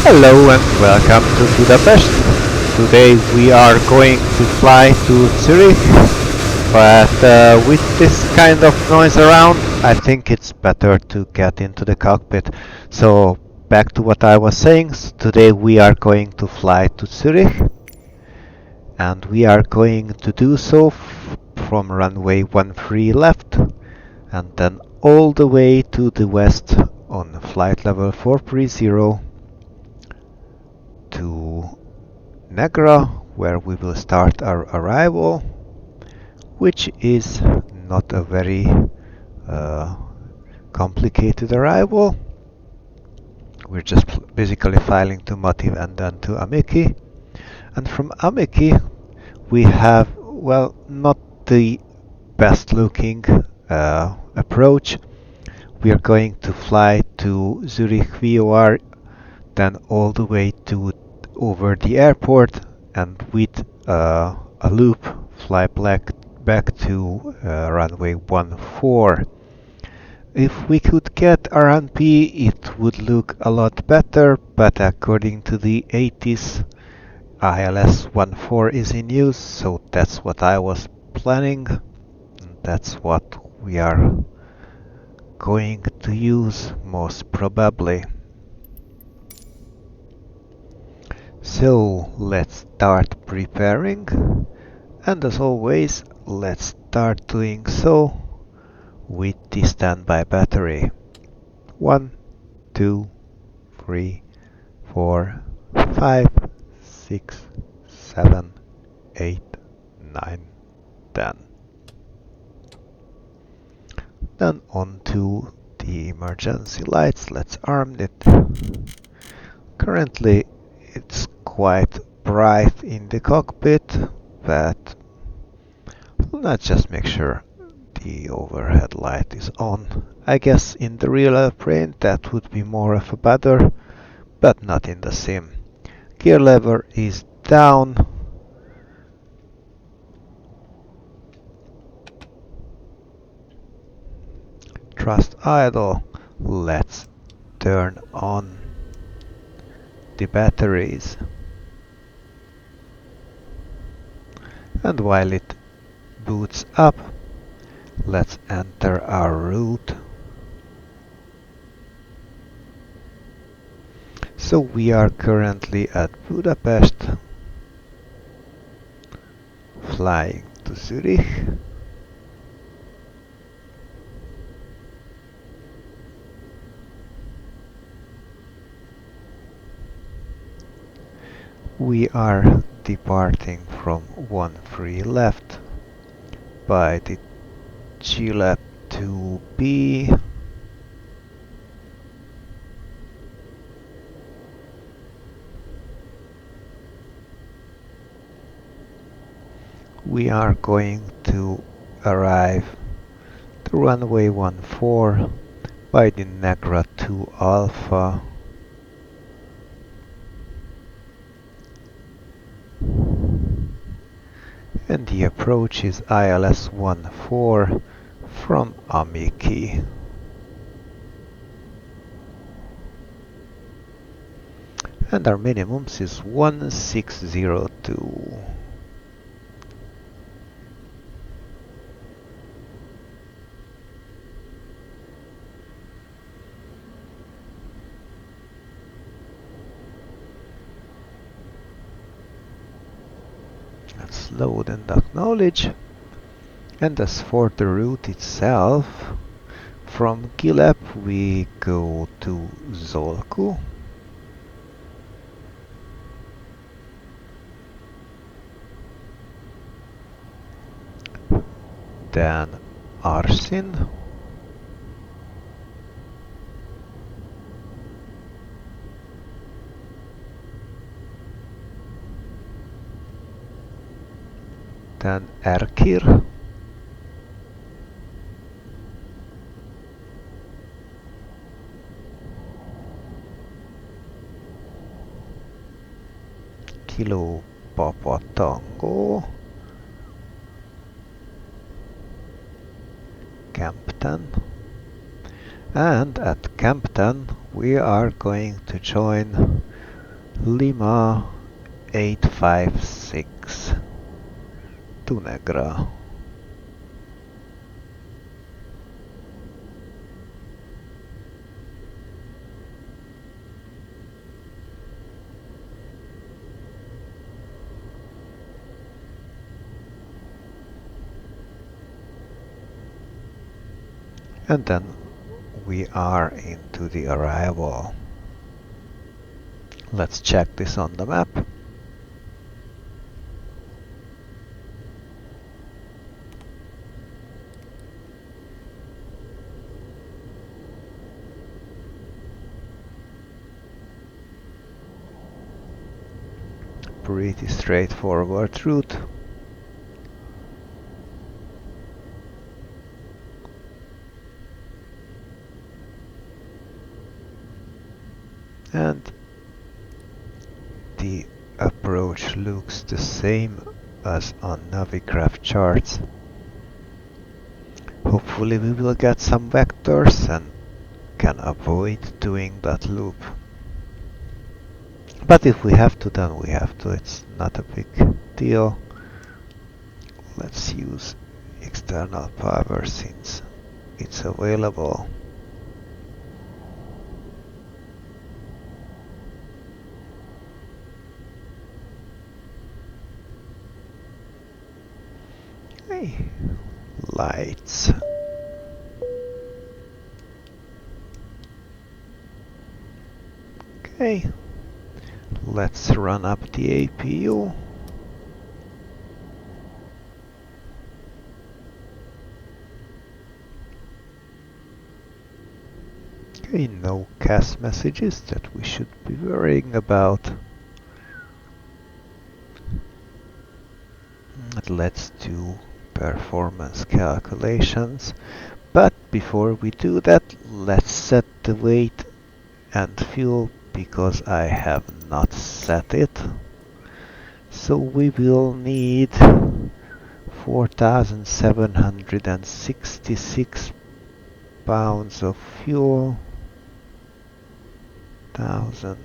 Hello and welcome to Budapest. Today we are going to fly to Zurich, but with this kind of noise around, I think it's better to get into the cockpit. So back to what I was saying, today we are going to fly to Zurich, and we are going to do so from runway 13 left, and then all the way to the west on flight level 430 to Negra, where we will start our arrival, which is not a very complicated arrival. We're just basically flying to Motiv and then to Amiki. And from Amiki we have, well, not the best looking approach. We are going to fly to Zurich VOR, then all the way to over the airport, and with a loop fly back to runway 14. If we could get RNP, it would look a lot better, but according to the 80s, ILS 14 is in use, so that's what I was planning. And that's what we are going to use most probably. So let's start preparing, and as always, let's start doing so with the standby battery. 1, 2, 3, 4, 5, 6, 7, 8, 9, 10. Then on to the emergency lights. Let's arm it. Currently it's quite bright in the cockpit, but let's just make sure the overhead light is on. I guess in the real airplane that would be more of a bother, but not in the sim. Gear lever is down. Thrust idle. Let's turn on the batteries. And while it boots up, let's enter our route. So we are currently at Budapest, flying to Zurich. We are departing from 13 left by the GLAP 2B. We are going to arrive to runway 14 by the Negra 2 Alpha. And the approach is ILS 14 from Amiki. And our minimums is 1602. Let's load and acknowledge. And as for the route itself, from Gilep we go to Zolku, then Arsin, then Erkir, Kilo Papa Tango, Campton, and at Campton we are going to join Lima 856 Tunegra. And then we are into the arrival. Let's check this on the map. Pretty straightforward route. And the approach looks the same as on Navigraph charts. Hopefully we will get some vectors and can avoid doing that loop. But if we have to, then we have to. It's not a big deal. Let's use external power since it's available. Lights. Okay, let's run up the APU. Okay, no CAS messages that we should be worrying about. Let's do performance calculations, but before we do that, let's set the weight and fuel because I have not set it. So we will need 4,766 pounds of fuel, 1,000.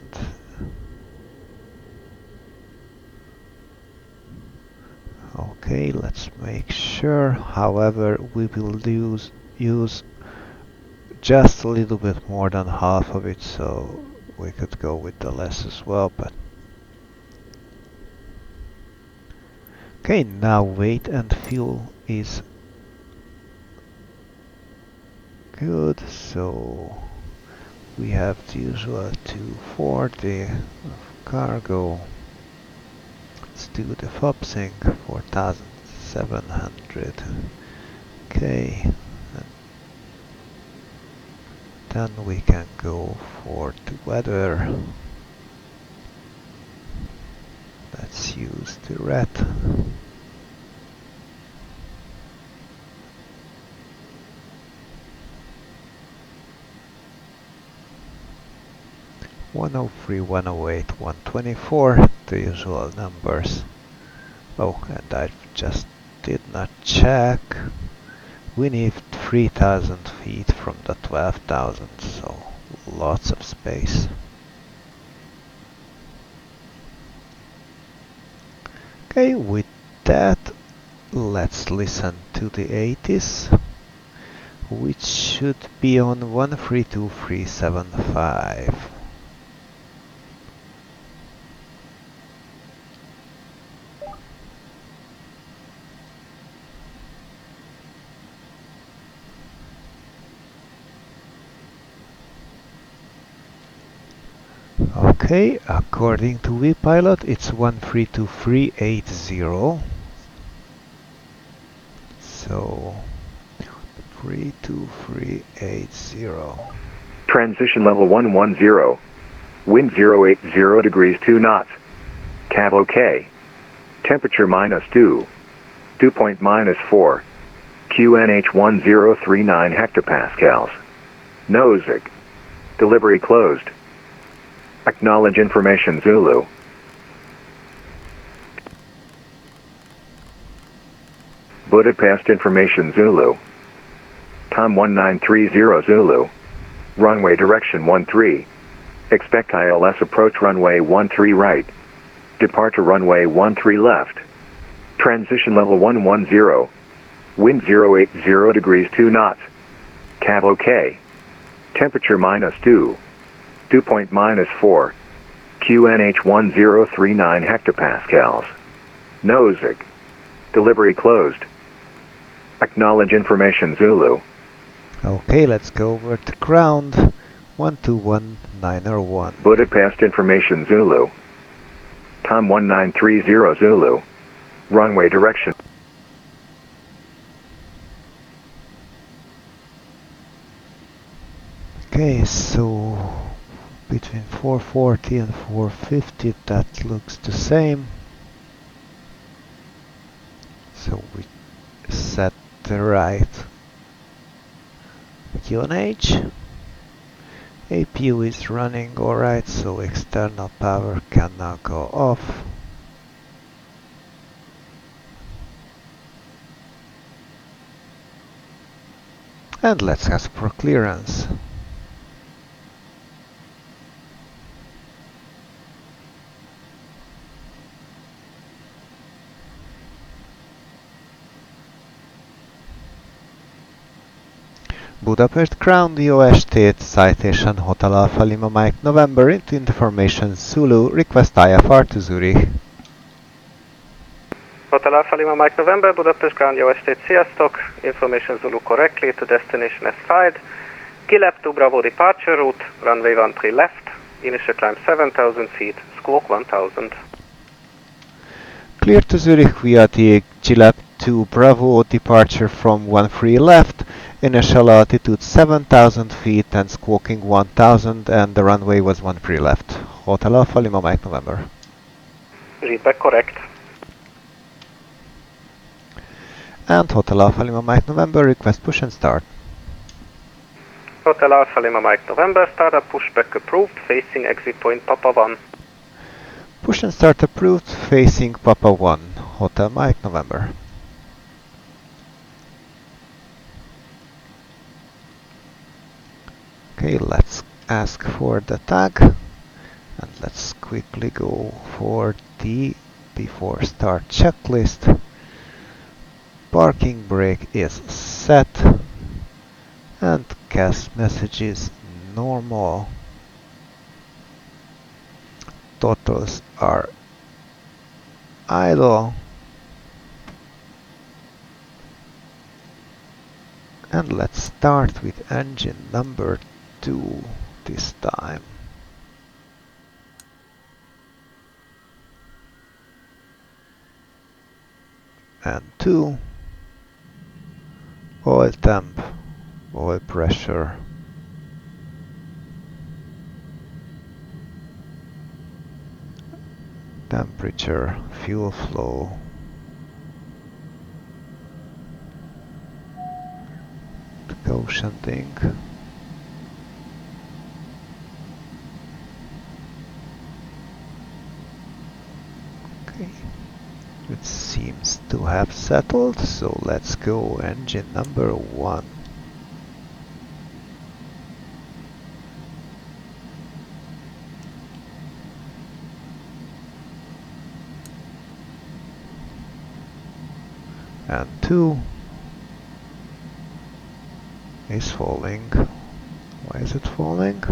Okay, let's make sure. However, we will use just a little bit more than half of it, so we could go with the less as well. But okay, now weight and fuel is good. So we have the usual 240 cargo. Let's do the Vatsim 4,700. Okay, and then we can go for the weather. Let's use the red. (103, 108, 124), the usual numbers. Oh, and I just did not check. We need 3,000 feet from the 12,000, so lots of space. Okay, with that, let's listen to the 80s, which should be on 132375. Okay, according to vPilot, it's 132380. So 32380. Transition level 110. Wind 080 degrees 2 knots. Cav OK. Temperature -2. Dew point -4. QNH 1039 hectopascals. Nozick. Delivery closed. Acknowledge information Zulu. Budapest information Zulu. Time 1930 Zulu. Runway direction 13. Expect ILS approach runway 13 right. Departure runway 13 left. Transition level 110. Wind 080 degrees 2 knots. Cav OK. Temperature -2. Dew point -4. QNH 1039 hectopascals. Nozick. Delivery closed. Acknowledge information Zulu. Okay, let's go over to ground. 121901. Budapest information Zulu. Tom 1930 Zulu. Runway direction. Okay, so between 440 and 450 that looks the same. So we set the right QNH. APU is running alright, so external power can now go off. And let's ask for clearance. Budapest ground LSZH Citation Hotel Alpha Lima Mike November into information Zulu request IFR to Zurich. Hotel Alpha Lima Mike November, Budapest ground LSZH, sziasztok. Information Zulu correctly to destination S5. Kilep to Bravo departure route, runway 13 left, initial climb 7,000 feet, squawk 1,000. Clear to Zurich via the Gillap to Bravo departure from 13 left, initial altitude 7,000 feet and squawking 1,000 and the runway was 13 left. Hotel Alpha Lima Mike November. Readback correct. And Hotel Alpha Lima Mike November request push and start. Hotel Alpha Lima Mike November, startup pushback approved, facing exit point Papa 1. Push and start approved, facing Papa 1. Hotel Mike November. Okay, let's ask for the tag and let's quickly go for the before start checklist. Parking brake is set and gas messages normal. Throttles are idle. And let's start with engine number 2 this time. And 2. Oil temp, oil pressure. Temperature, fuel flow. Gaussian thing. Okay, it seems to have settled, so let's go engine number 1. And 2 is falling. Why is it falling?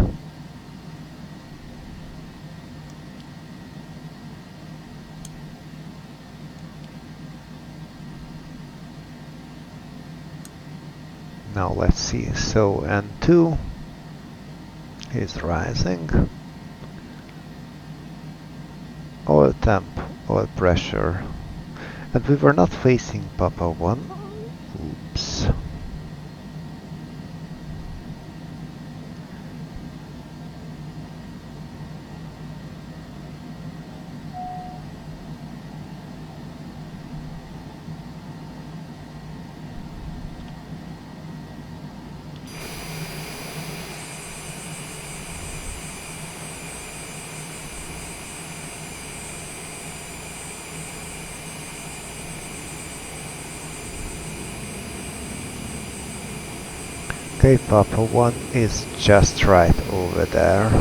Now let's see. So N2 is rising. Oil temp, oil pressure. And we were not facing Papa 1. Oops. Okay, Papa 1 is just right over there.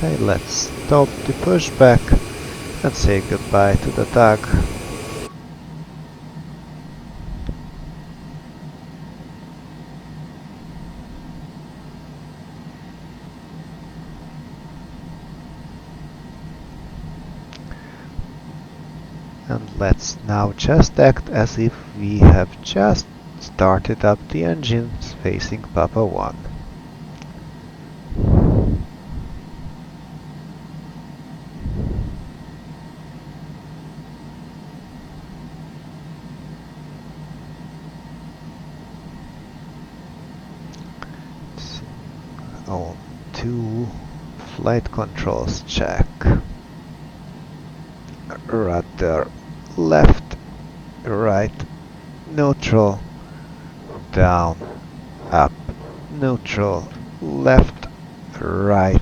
Okay, let's stop the pushback and say goodbye to the tug. And let's now just act as if we have just started up the engines facing Papa 1. On 2, flight controls check. Rudder left, right, neutral, down, up, neutral, left, right.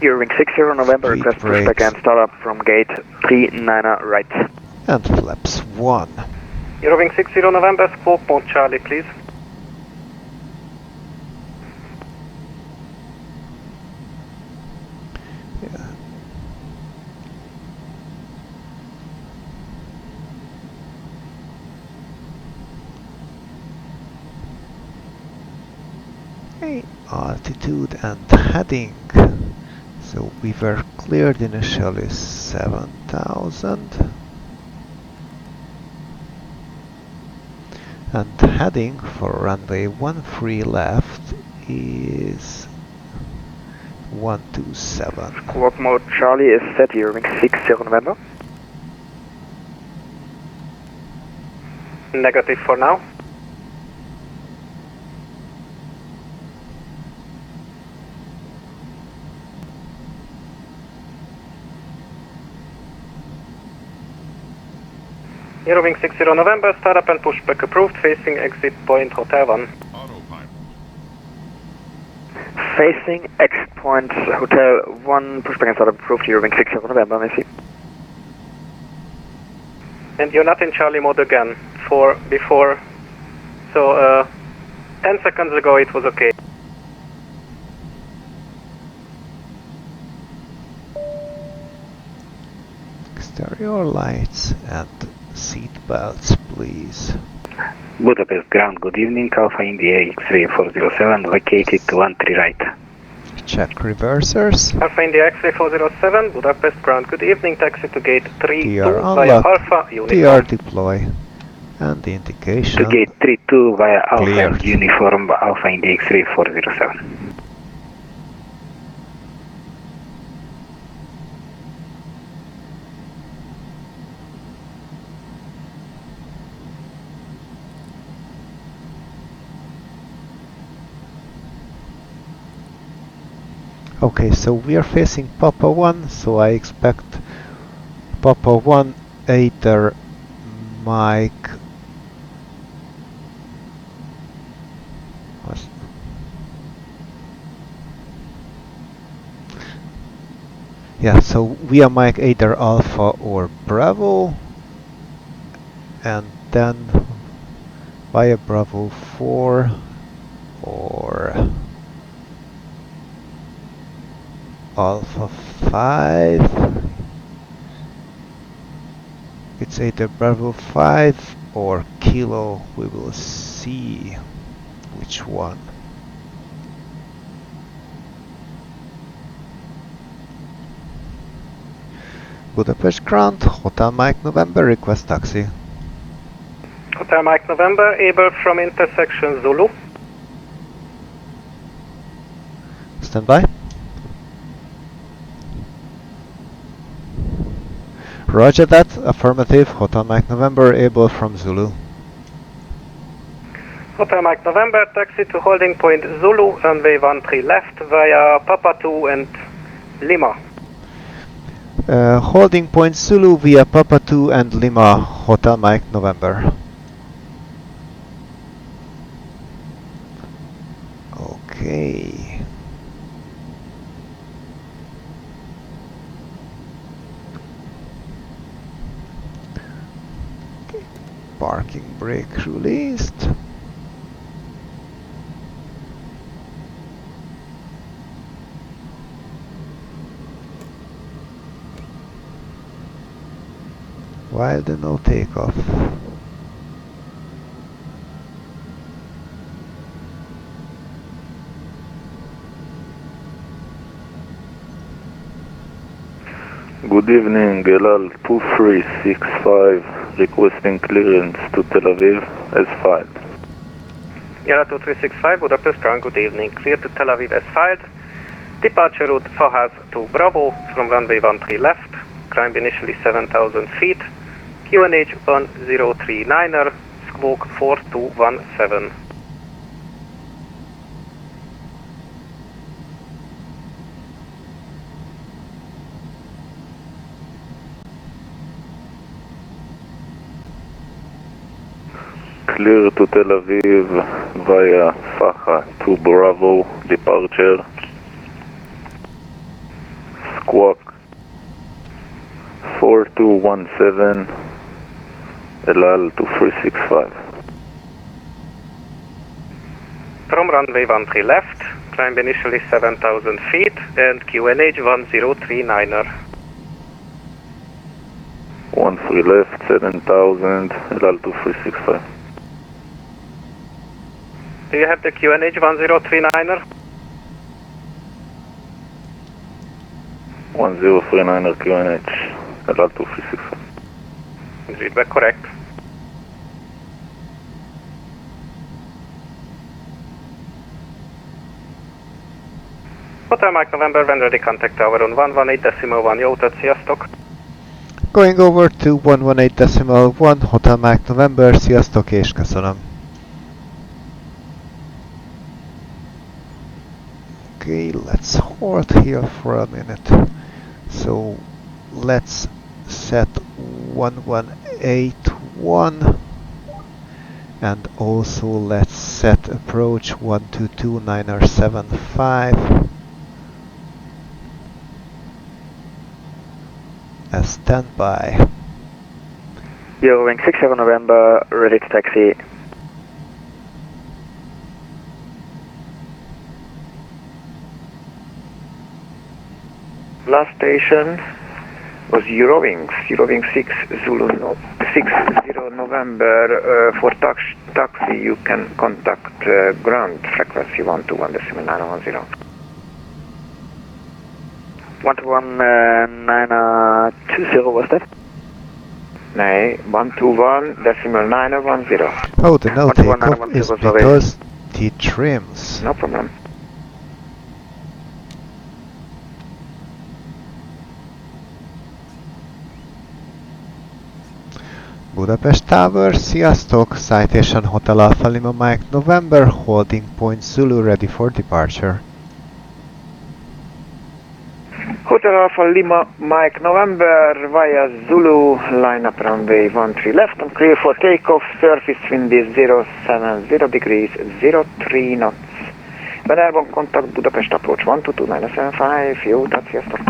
Zurich 60 November, Speed request pushback brakes. and start up from gate 39 right. And flaps 1. Eurowing 60 November, squawk mode Charlie, please. Yeah. Okay, altitude and heading. So we were cleared initially 7,000. And heading for runway 13 left is 127. Squawk mode Charlie is set, Zurich 60 November. Negative for now. Eurowing 60 November, startup and pushback approved, facing exit point Hotel 1. Autopilot. Facing exit point Hotel 1, pushback and start up approved, Zurich 60 November, merci. And you're not in Charlie mode again, for before, so 10 seconds ago it was okay. Exterior lights and seat belts, please. Budapest ground, good evening, Alpha India X-ray 407, located to 13 right. Check reversers. Alpha India X-ray 407, Budapest ground, good evening, taxi to gate 32 TR via unlocked. Alpha, TR uniform. deploy. And the indication. To gate 32 via Alpha Cleared. uniform, Alpha India X-ray 407. Okay, so we are facing Papa 1, so I expect Papa 1 either Mike. Yeah, so we are Mike either Alpha or Bravo, and then via Bravo 4 or Alpha 5. It's either Bravo 5 or Kilo. We will see which one. Budapest ground, Hotel Mike November, request taxi. Hotel Mike November, able from intersection Zulu. Stand by. Roger that, affirmative, Hotel Mike November, able from Zulu. Hotel Mike November, taxi to holding point Zulu, runway 13 left via Papa 2 and Lima. Holding point Zulu via Papa 2 and Lima, Hotel Mike November. Okay. Parking brake released. While the no takeoff. Good evening, Elal 2365, requesting clearance to Tel Aviv as filed. Elal 2365, Budapest ground, good evening. Clear to Tel Aviv as filed. Departure route Fahaz to Bravo from runway 13 left. Climb initially 7,000 feet. QNH 1039er, squawk 4217. Clear to Tel Aviv via Faha to Bravo, departure. Squawk 4217, Elal 2365. From runway 13 left, climb initially 7,000 feet and QNH 1039er. 13 left, 7,000, Elal 2365. Do you have the QNH 1039er? 1039er QNH, Elal 2365. Readback correct. Hotel Mike November, when ready, contact tower on 118.1, jó utat, sziasztok! Going over to 118.1, Hotel Mike November, sziasztok és köszönöm. Okay, let's hold here for a minute. So let's set 1181 and also let's set approach 122.975 as standby. Eurowing 67 November, ready to taxi. Last station was Eurowings 6 Zulu 60 November. For taxi you can contact ground frequency 121.910. 121.920 was that? No, 121.910. Oh, the no takeoff is because the trims. No problem. Budapest Tower, sziasztok! Citation Hotel Alpha Lima Mike November, holding point Zulu ready for departure. Hotel Alpha Lima Mike November via Zulu, line up runway 13 left and clear for takeoff, surface wind is 070 degrees, 03 knots. When airborne contact Budapest approach 122.975, jó utat, sziasztok!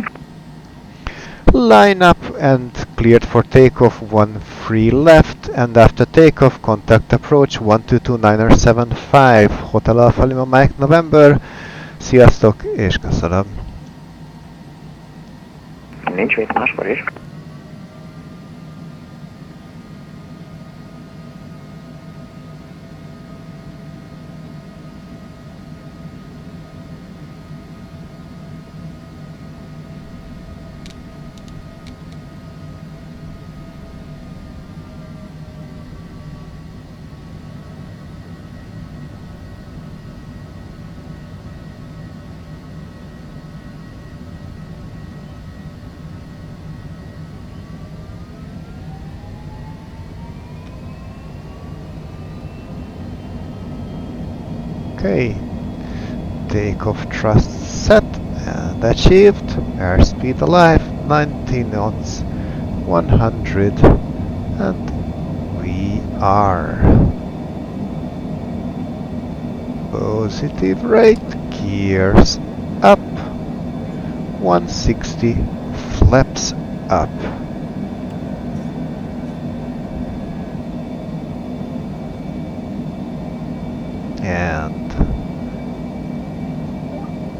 Line up and cleared for takeoff 13 left and after takeoff contact approach 122.975 Hotel Alpha Lima Mike November. Sziasztok és köszönöm. Nincs mit máskor is. Okay, takeoff thrust set and achieved, airspeed alive, 90 knots, 100, and we are positive rate, gears up, 160, flaps up. And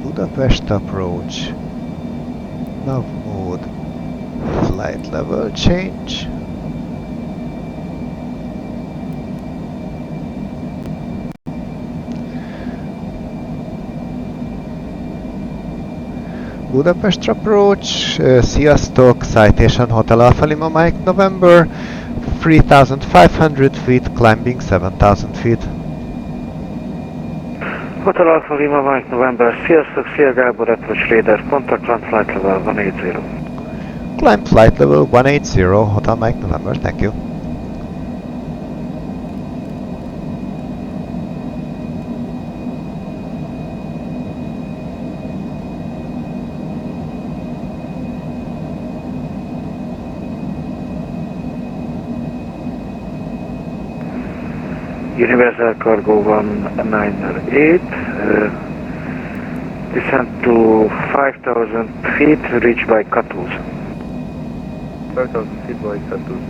Budapest approach, nav mode, flight level change, Budapest approach, sziasztok, Citation Hotel Alpha Lima Mike November, 3,500 feet, climbing 7,000 feet. Hotel Alpha Lima Mike November, sziasztok, szia Gábor, approach radar, contact climb flight level 180. Climb flight level 180, Hotel Mike November, thank you. Universal Cargo 198, descend to 5,000 feet, reach by Katus. 5,000 feet by Katus,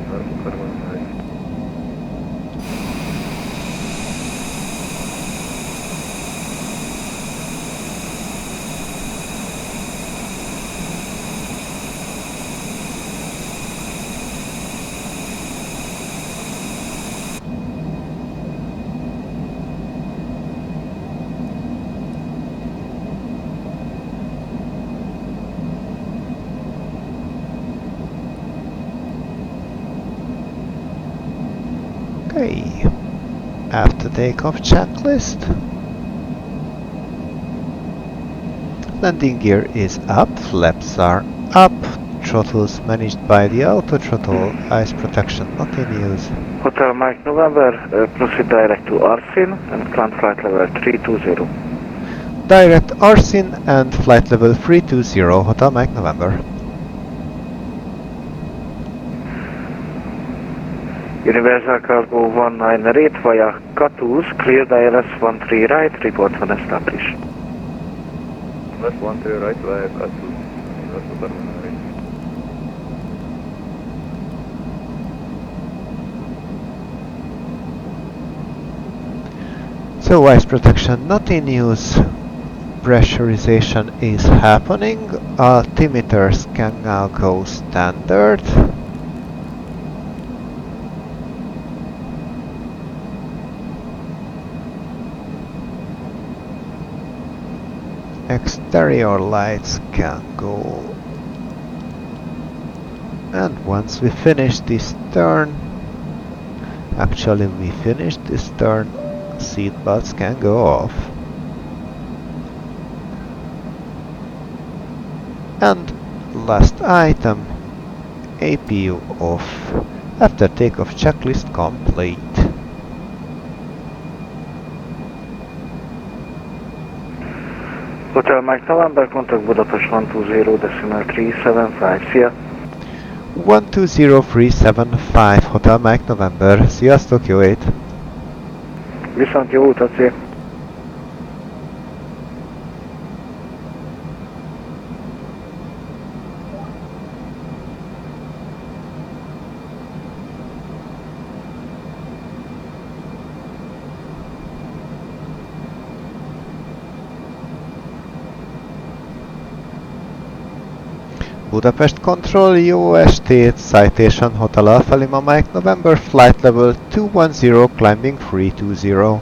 Okay, after takeoff checklist. Landing gear is up, flaps are up, throttles managed by the auto throttle, ice protection not in use. Hotel Mike November, proceed direct to Arsin and climb flight level 320. Direct Arsin and flight level 320, Hotel Mike November. Universal Cargo 198 via Katus, clear ILS 13 right, report when established. ILS 13 right via Katus, ILS 13 right. So ice protection not in use, pressurization is happening, altimeters can now go standard. Exterior lights can go, and once we finish this turn, actually we finished this turn, seat belts can go off. And last item, APU off, after takeoff checklist complete. Hotel Mike November, contact Budapest 120.375, szia! 120.375, Hotel Mike November, sziasztok, jó ét! Viszont jó utat, szia! Budapest Control, jó estét, Citation Hotel Alpha Lima Mike November, flight level 210, climbing 320.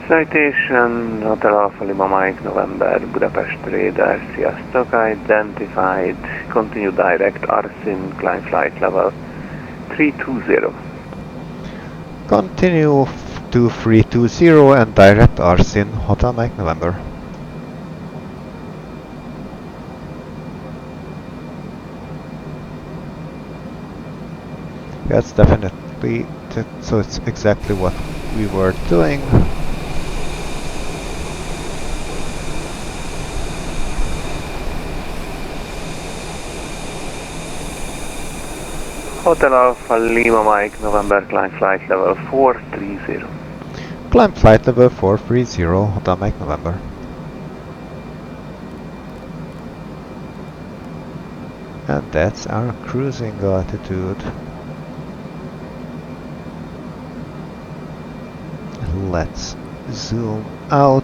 Citation Hotel Alpha Lima Mike November, Budapest radar, sziasztok, identified, continue direct, Arsin, climb flight level 320. Continue to 320 and direct Arsin, Hotel Mike November. That's definitely, so it's exactly what we were doing. Hotel Alpha Lima Mike November, climb flight level 430. Climb flight level 430, Hotel Mike November. And that's our cruising altitude. Let's zoom out.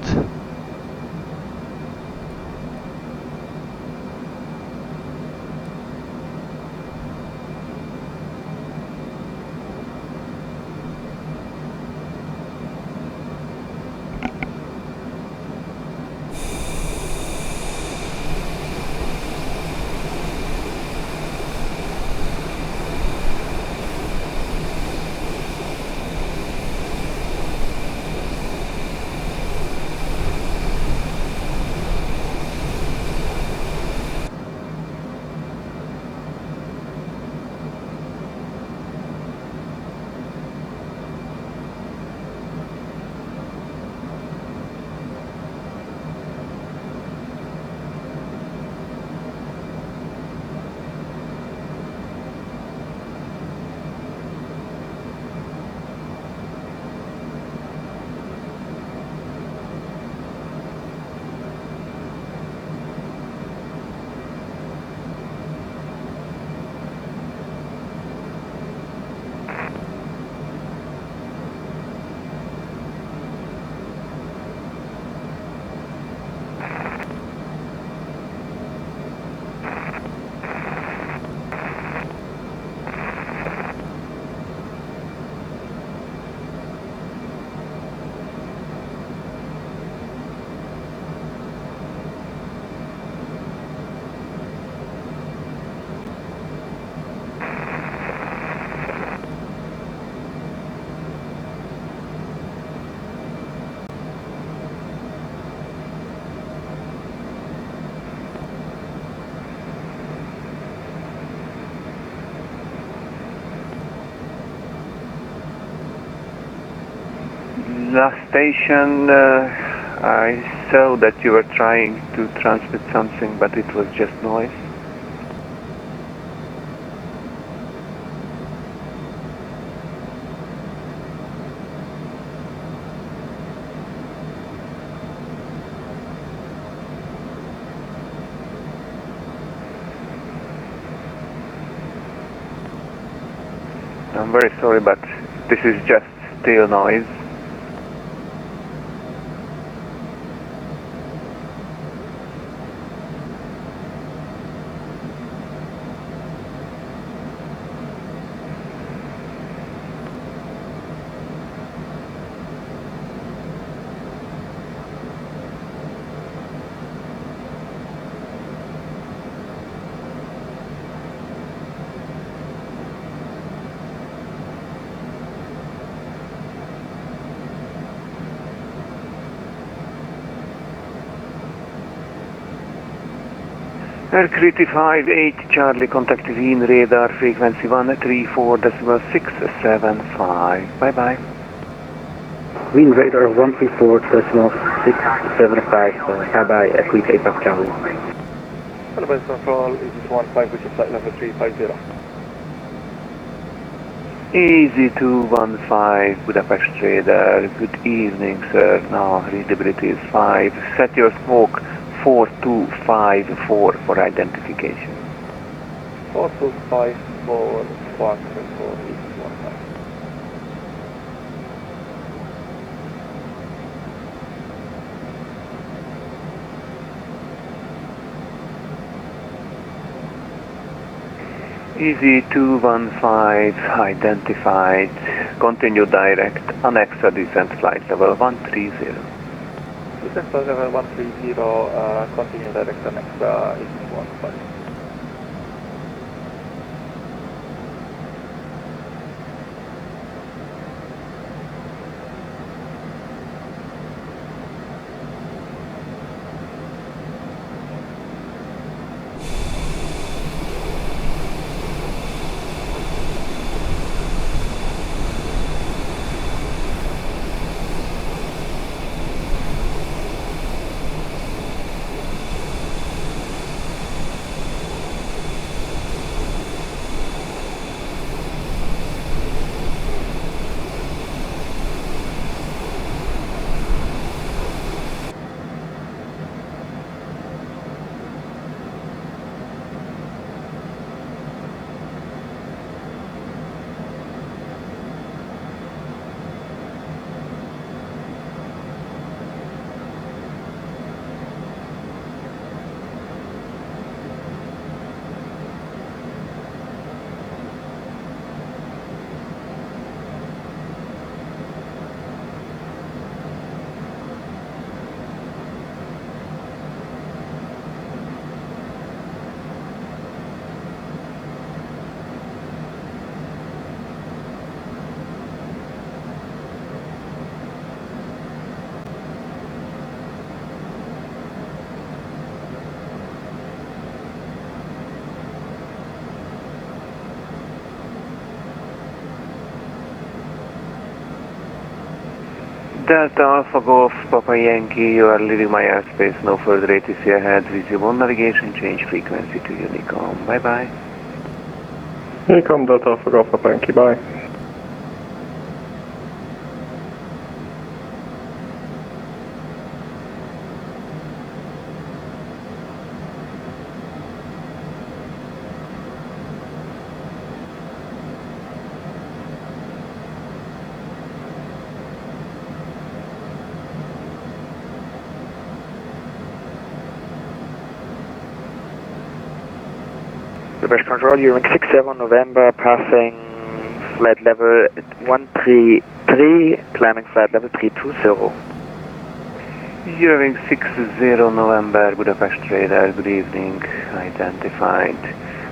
Last station, I saw that you were trying to transmit something, but it was just noise. I'm very sorry, but this is just still noise. Aircrew 58 Charlie, contact Wien radar frequency 134.675. Bye bye. Wien radar 134.675. Bye bye. Equi takeoff Charlie. Budapest Control, Easy 15, which is flight level 350. Easy 215 Budapest radar. Good evening, sir. Now readability is 5. Set your smoke 4254 for identification. 4254, squawk 4, Easy 15. Easy 215 identified. Continue direct. Anexa descent flight level 130. Descent flight level 130, continue direct next Easy 15. Delta Alpha Golf Papa Yankee, you are leaving my airspace, no further ATC ahead, visible navigation, change frequency to Unicom. Bye bye. Unicom Delta Alpha Golf Papa Yankee, bye. Budapest Control, Zurich 67 November, passing flight level 133, climbing flight level 320. Hearing 60 November, Budapest radar, good evening, identified.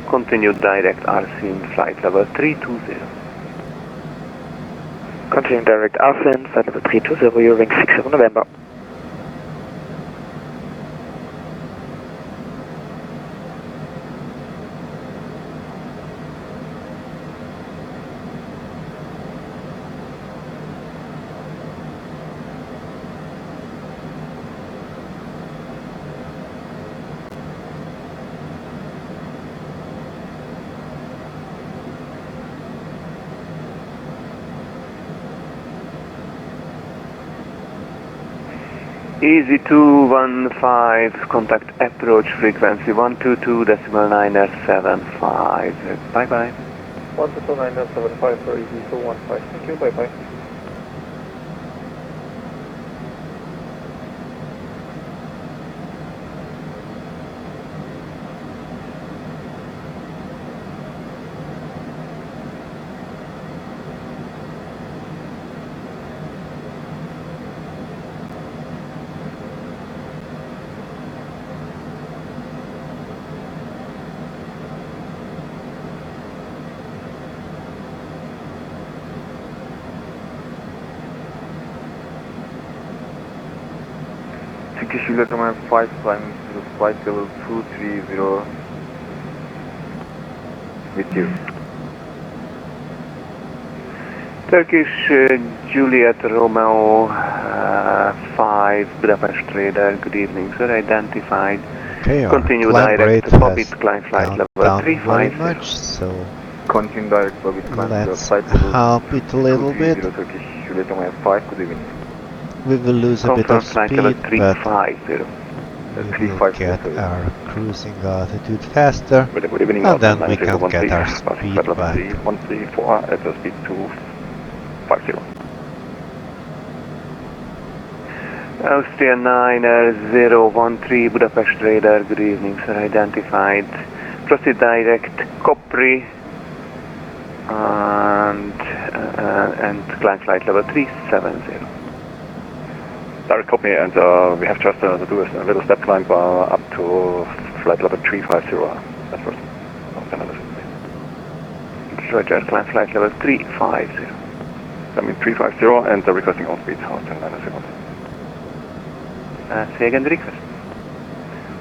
Continue direct RCN flight level 320. Continuing direct RCN, flight level 320, Zurich 67 November. Easy 215, contact approach frequency 122.975. Bye bye. 122.975 for easy 215. Thank you, bye bye. Turkish Juliet 5 climbing to flight level 230 with you. Turkish Juliet Romeo 5 Budapest Radar, good evening sir, identified. Okay, continue direct, Bobit, climb flight level 350. Very much, so continue direct, Bobit, climb let's flight level help it a little bit. Turkish Juliet Romeo 5, good evening. We will lose a bit of speed, but we will get our cruising altitude faster, and then we can get our speed back. 134 at the speed 250. Austrian 9013 Budapest Radar, good evening sir, identified. Proceed direct, Copri, and climb flight level 370. Direct copy, and we have just to do a little step climb up to flight level 350 at first. Roger, climb flight level 350. I mean 350 and requesting on speed, Austin 900. Say again the request.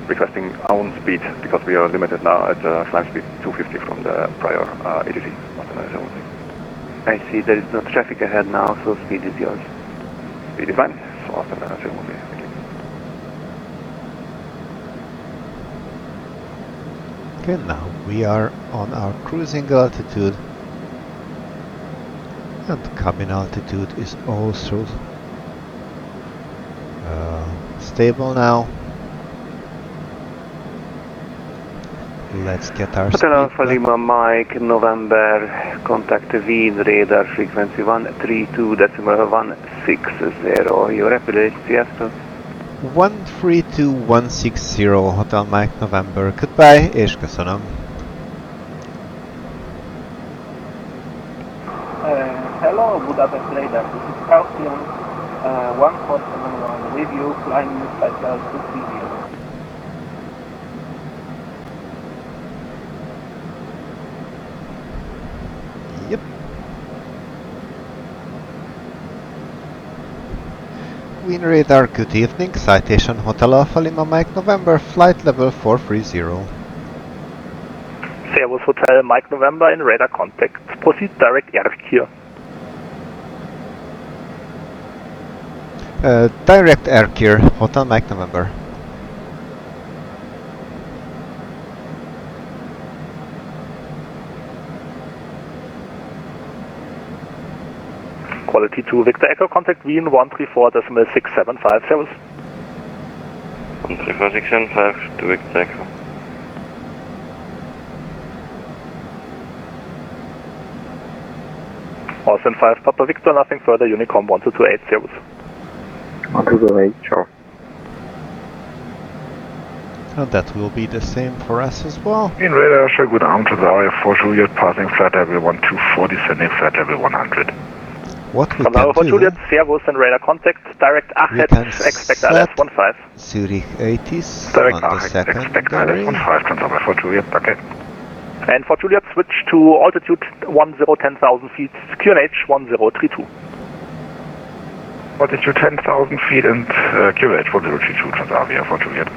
Requesting on speed, because we are limited now at climb speed 250 from the prior EDD, Austin 900. I see there is no traffic ahead now, so speed is yours. Speed is fine. Austin 900. Okay, now we are on our cruising altitude, and cabin altitude is also stable now. Let's get our Hotel Alpha Lima Mike, November, contact Wien radar frequency 132.160. Your appellate, Sziasztok. 132160 Hotel Mike November. Goodbye, és köszönöm. Hello, Budapest radar. This is Austrian 1471 with you, flying flight level 230. Yep. Wien radar, good evening. Citation Hotel Alpha Lima Mike November, flight level 430. Servus Hotel Mike November in radar contact. Proceed direct air here. Direct air here, Hotel Mike November. Quality 2 Victor Echo, contact Wien 134.675, servus. 134.675 to Victor Echo. Austin 5 Papa Victor, nothing further, Unicom 1228, servus. 1228, sure. And that will be the same for us as well. In radar, show good arm to the area 4 Juliet, passing flight level 1240, sending flight level 100. What we can do, Juliet, Servus and radar contact, direct ahead, expect LS15. Zurich 80s direct on the secondary. Expect LS15, transfer for Juliet, okay. And for Juliet, switch to altitude 10,000 feet, QNH 1032. Altitude 10,000 feet and QNH 1032, transfer for Juliet.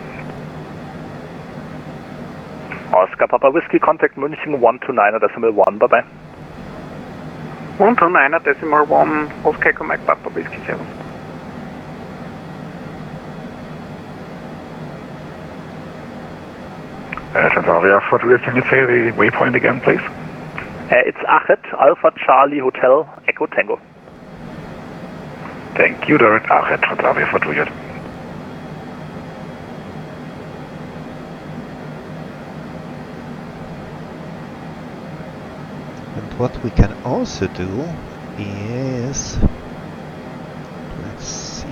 Oscar Papa Whiskey, contact Munchen 129.1, bye-bye. 129.1, Oscar Mike Papa Whiskey, servus. Transavia for Juliet, can you say the waypoint again, please? It's Achet, Alpha Charlie Hotel, Echo Tango. Thank you, direct Achet, Transavia for Juliet. And what we can also do is, let's see,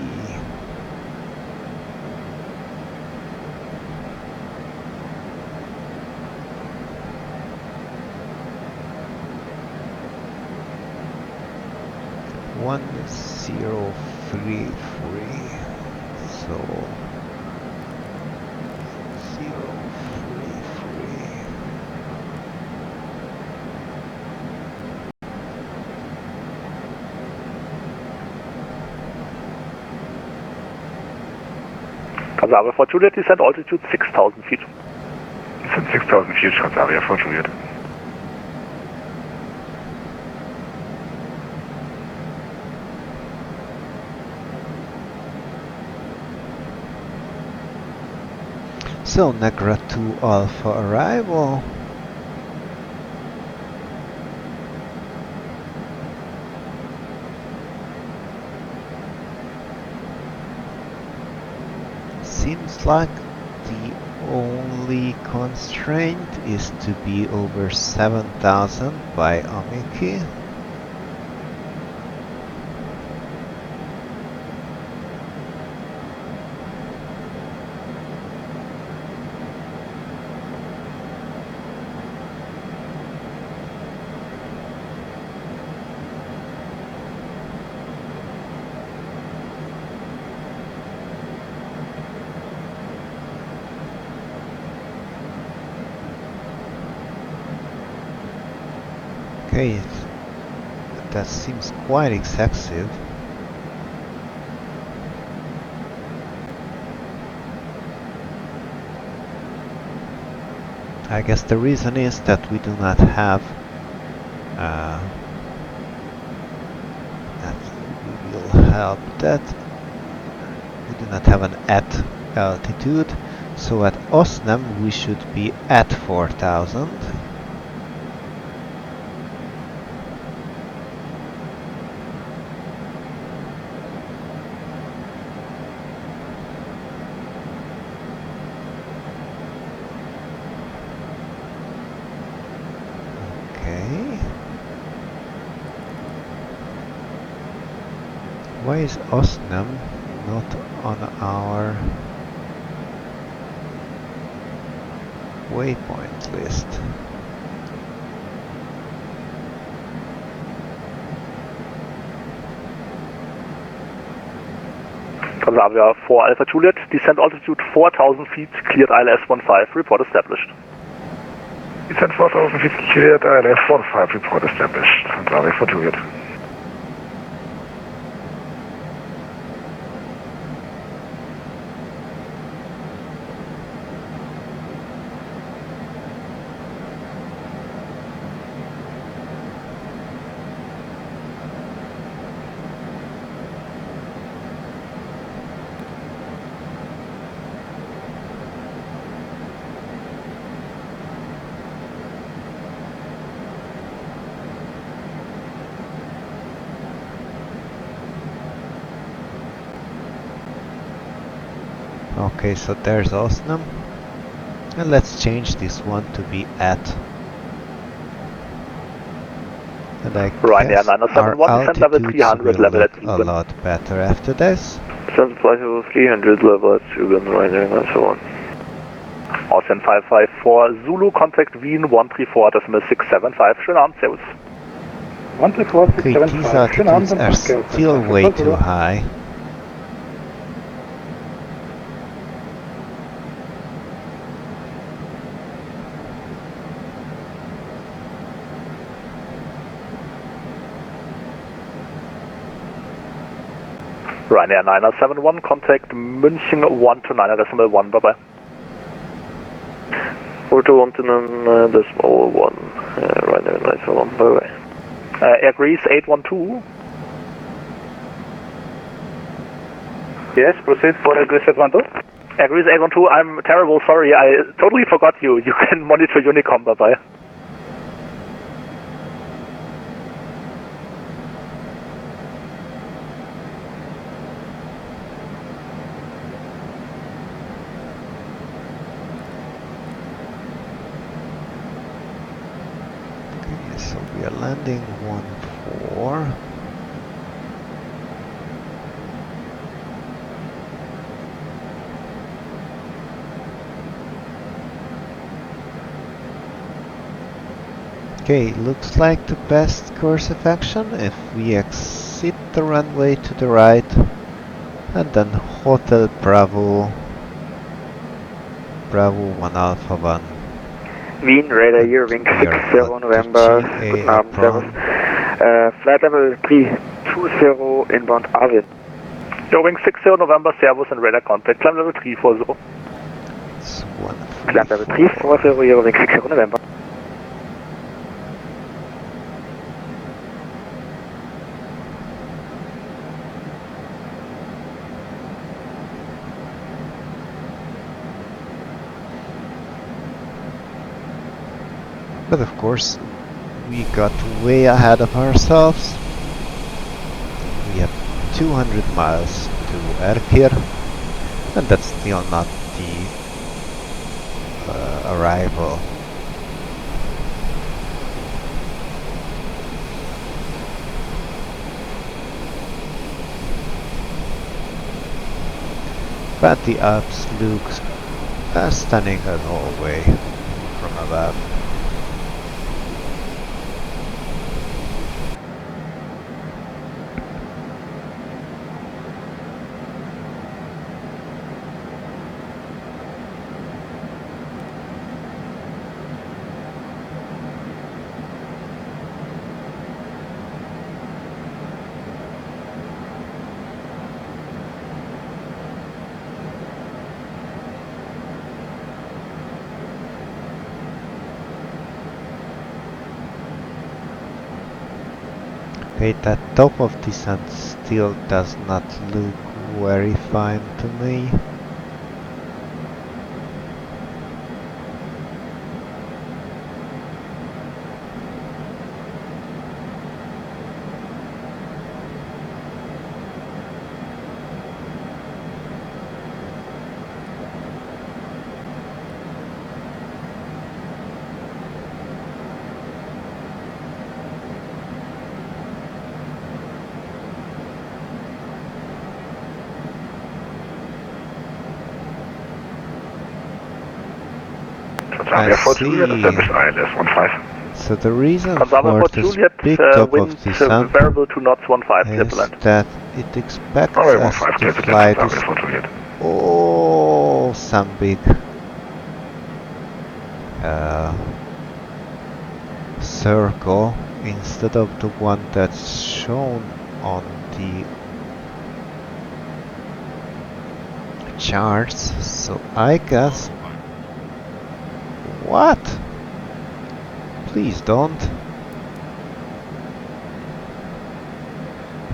one 033, so 033. Kansabia for Juliet, descent altitude 6,000 feet. Descent 6,000 feet, Kansabia for Juliet. So Negra 2 Alpha arrival. Seems like the only constraint is to be over 7,000 by Amiki. Okay, that seems quite excessive. I guess the reason is that we do not have that will help that we do not have an at altitude, so at Osnem we should be at 4,000. Why is Osnem not on our waypoint list? Kansabia for Alpha Juliet, descent altitude 4,000 feet, cleared ILS-15, report established. Descent 4,000 feet, cleared ILS-15, report established. Kansabia for Juliet. Okay, so there's Osnem. And let's change this one to be at. And I guess our altitude will look a lot better after this. Descent flight level 300, level at Zurich, Ryanair 971. Austin 554, Zulu, contact Wien 134.675, schönen Abend, servus. 134.675, okay, these altitudes are still way too high. Ryanair 971, contact Munchen 129.1, bye bye. 421.1, Ryanair 971, bye bye. Air Greece 812. Yes, proceed for Air Greece 812. Air Greece 812, I'm terrible, sorry, I totally forgot you. You can monitor Unicom, bye bye. So we are landing 1-4. Okay, looks like the best course of action if we exit the runway to the right and then Hotel Bravo 1 Alpha 1. Wien, radar Eurowing 67 November, guten Abend, servus. Flight level 320 inbound Arvin. Eurowing 60 November, servus and radar contact, climb level 340. Climb level 340, Eurowing 60 November. But of course, we got way ahead of ourselves. We have 200 miles to Erkir, and that's still not the arrival. But the Alps looks stunning in Norway from above. Okay, that top of the sun still does not look very fine to me. I see. So the reason for this big top of the sun variable 2 knots 15 is that it expects us to fly this some big circle instead of the one that's shown on the charts. So I guess what? Please don't.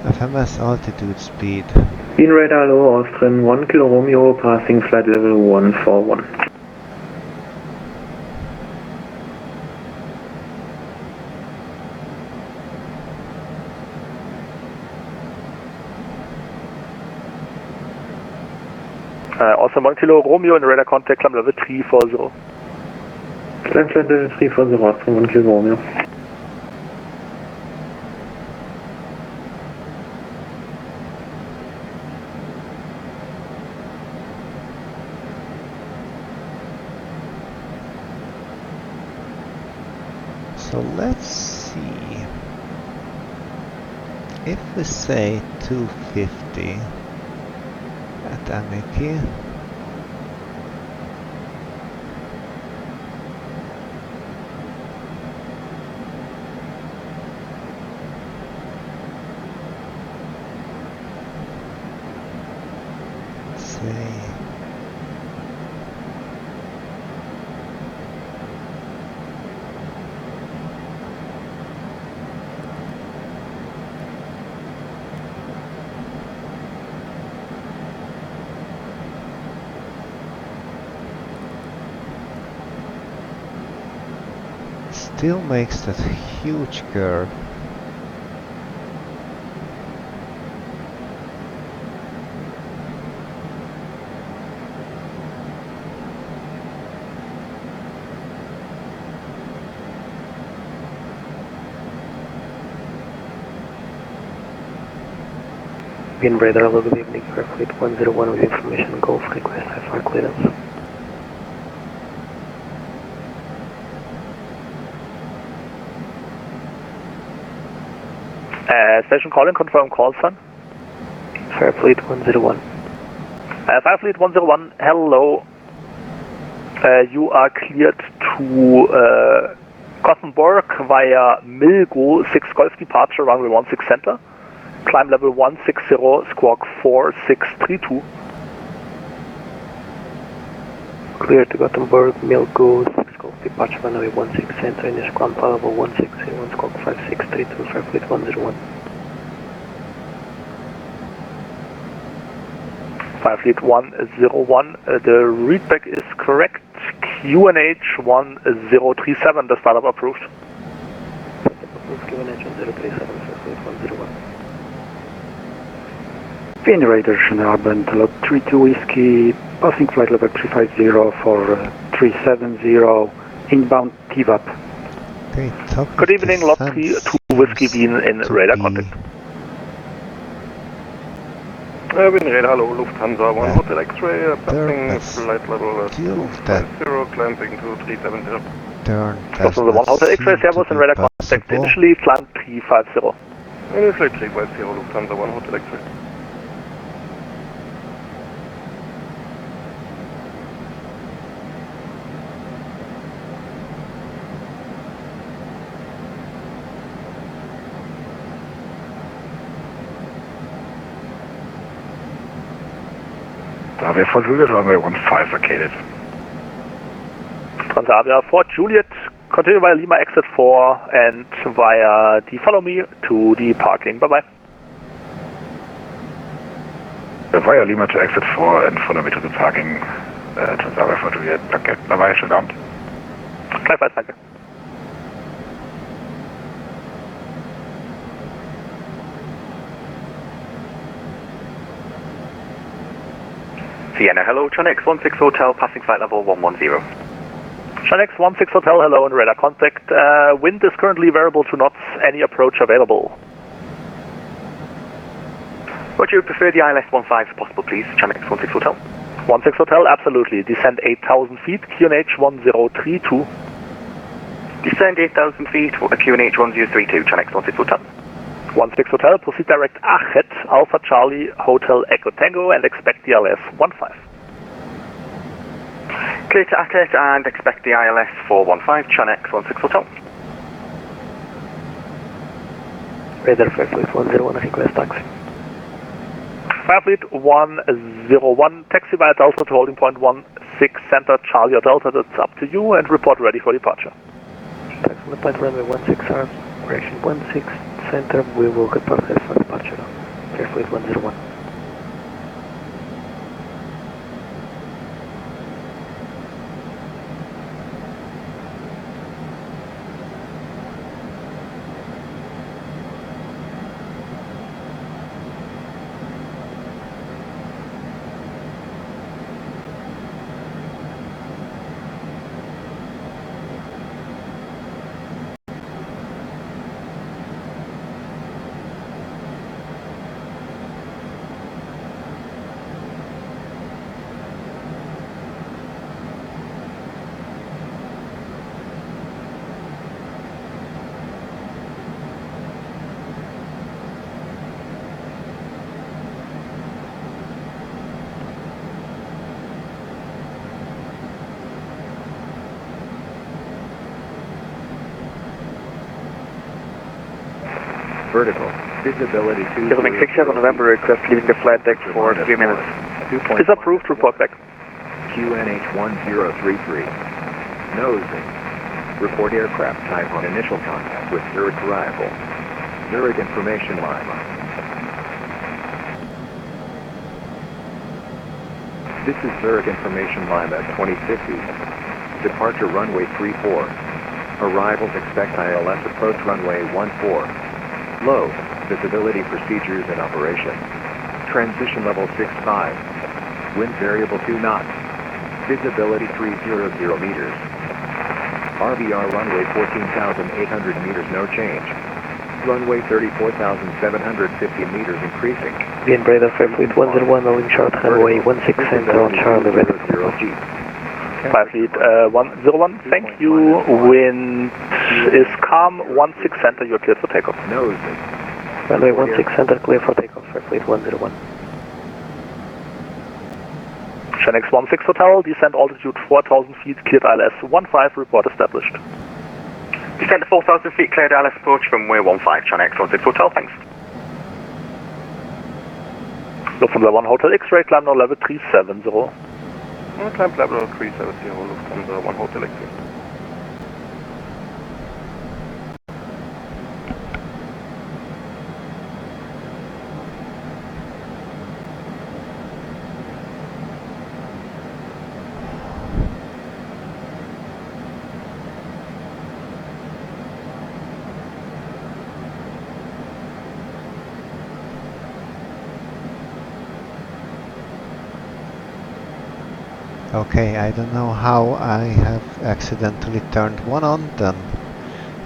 FMS altitude speed. Wien radar low Austrian 1 Kilo Romeo passing flight level 141. Also 1 Kilo Romeo and radar contact, climb level 340. Climb flight level 340 Austrian 1 Kilo Romeo. So let's see. If we say 250 at Amiki, say still makes that huge curve. Wind radar, hello, good evening, Airfleet 101 with information Golf, request IFR clearance. Station calling, confirm call, son. Fairfleet 101. Fairfleet 101, hello. You are cleared to Gothenburg via Milgo 6 Golf departure, runway 16 center. Climb level 160, squawk 4632. Clear to Gothenburg, Milgo 6 Golf departure, runway 16 center, initial climb level 160, squawk 5632, Fairfleet 101. Fairfleet 101, the readback is correct. QNH 1037, the startup approved. QNH 1037, Fairfleet 101. Wind radar Schnabel, log 32 whiskey, passing flight level 350 for 370, inbound TVAP. Okay, good evening, log 32 whiskey bean in radar contact. Wind radar, hello, Lufthansa 1 Hotel X-ray, passing flight level 250, climbing to 370. Lufthansa 1 Hotel X-ray, servos in radar contact, initially climb 350. Initially 350, Lufthansa 1 Hotel X-ray. Transavia for Juliet, runway 15 vacated. Transavia for Juliet, continue via Lima exit 4 and via the follow me to the parking. Bye bye. Via Lima to exit 4 and follow me to the parking. Transavia for Juliet, okay. Bye bye, schönen Abend. Gleichfalls, danke. Sienna, hello, Chonex 16 Hotel, passing flight level 110. Chonex 16 Hotel, hello, in radar contact. Wind is currently variable to knots, any approach available. Would you prefer the ILS 15 if possible, please, Chonex 16 Hotel? 16 Hotel, absolutely. Descend 8,000 feet, QNH 1032. Descend 8,000 feet, QNH 1032, Chonex 16 Hotel. 16 Hotel, proceed direct Achet, Alpha Charlie, Hotel Echo Tango, and expect the ILS 15. Clear to Achet and expect the ILS 415, Chonex 16 Hotel. Radar Fairfleet 101, request taxi. Fairfleet 101, taxi via Delta to holding point 16 center, Charlie or Delta, that's up to you, and report ready for departure. Taxi on the flight runway 16R, correction 16 center, we will get process for departure. Fairfleet 101. Vertical. Visibility 67 November aircraft leaving the flight deck for 3 minutes. Is approved, report back. QNH 1033. Nosing. Report aircraft type on initial contact with Zurich arrival. Zurich information line. This is Zurich information line at 2050. Departure runway 34. Arrivals expect ILS approach runway 14. Low. Visibility procedures in operation. Transition level 65. Wind variable 2 knots. Visibility 300 meters. RVR runway 14,800 meters, no change. runway 34,750 meters increasing. Wind radar Firefleet 101, moving short runway 16 center on Charlie ready. Firefleet 101, thank you. Wind is calm, 16 center, you're cleared for takeoff. Nose. Runway 16 center, clear for takeoff, Firefleet 101. Channel 16 Hotel, descent altitude 4,000 feet, cleared ILS 15, report established. Descent to 4,000 feet, cleared ILS approach from runway 15, Channel 16 Hotel, thanks. Lufthansa 1 Hotel X-ray, climb now level 370. Climb level 370, Lufthansa 1 Hotel X-ray. Okay, I don't know how I have accidentally turned one on, then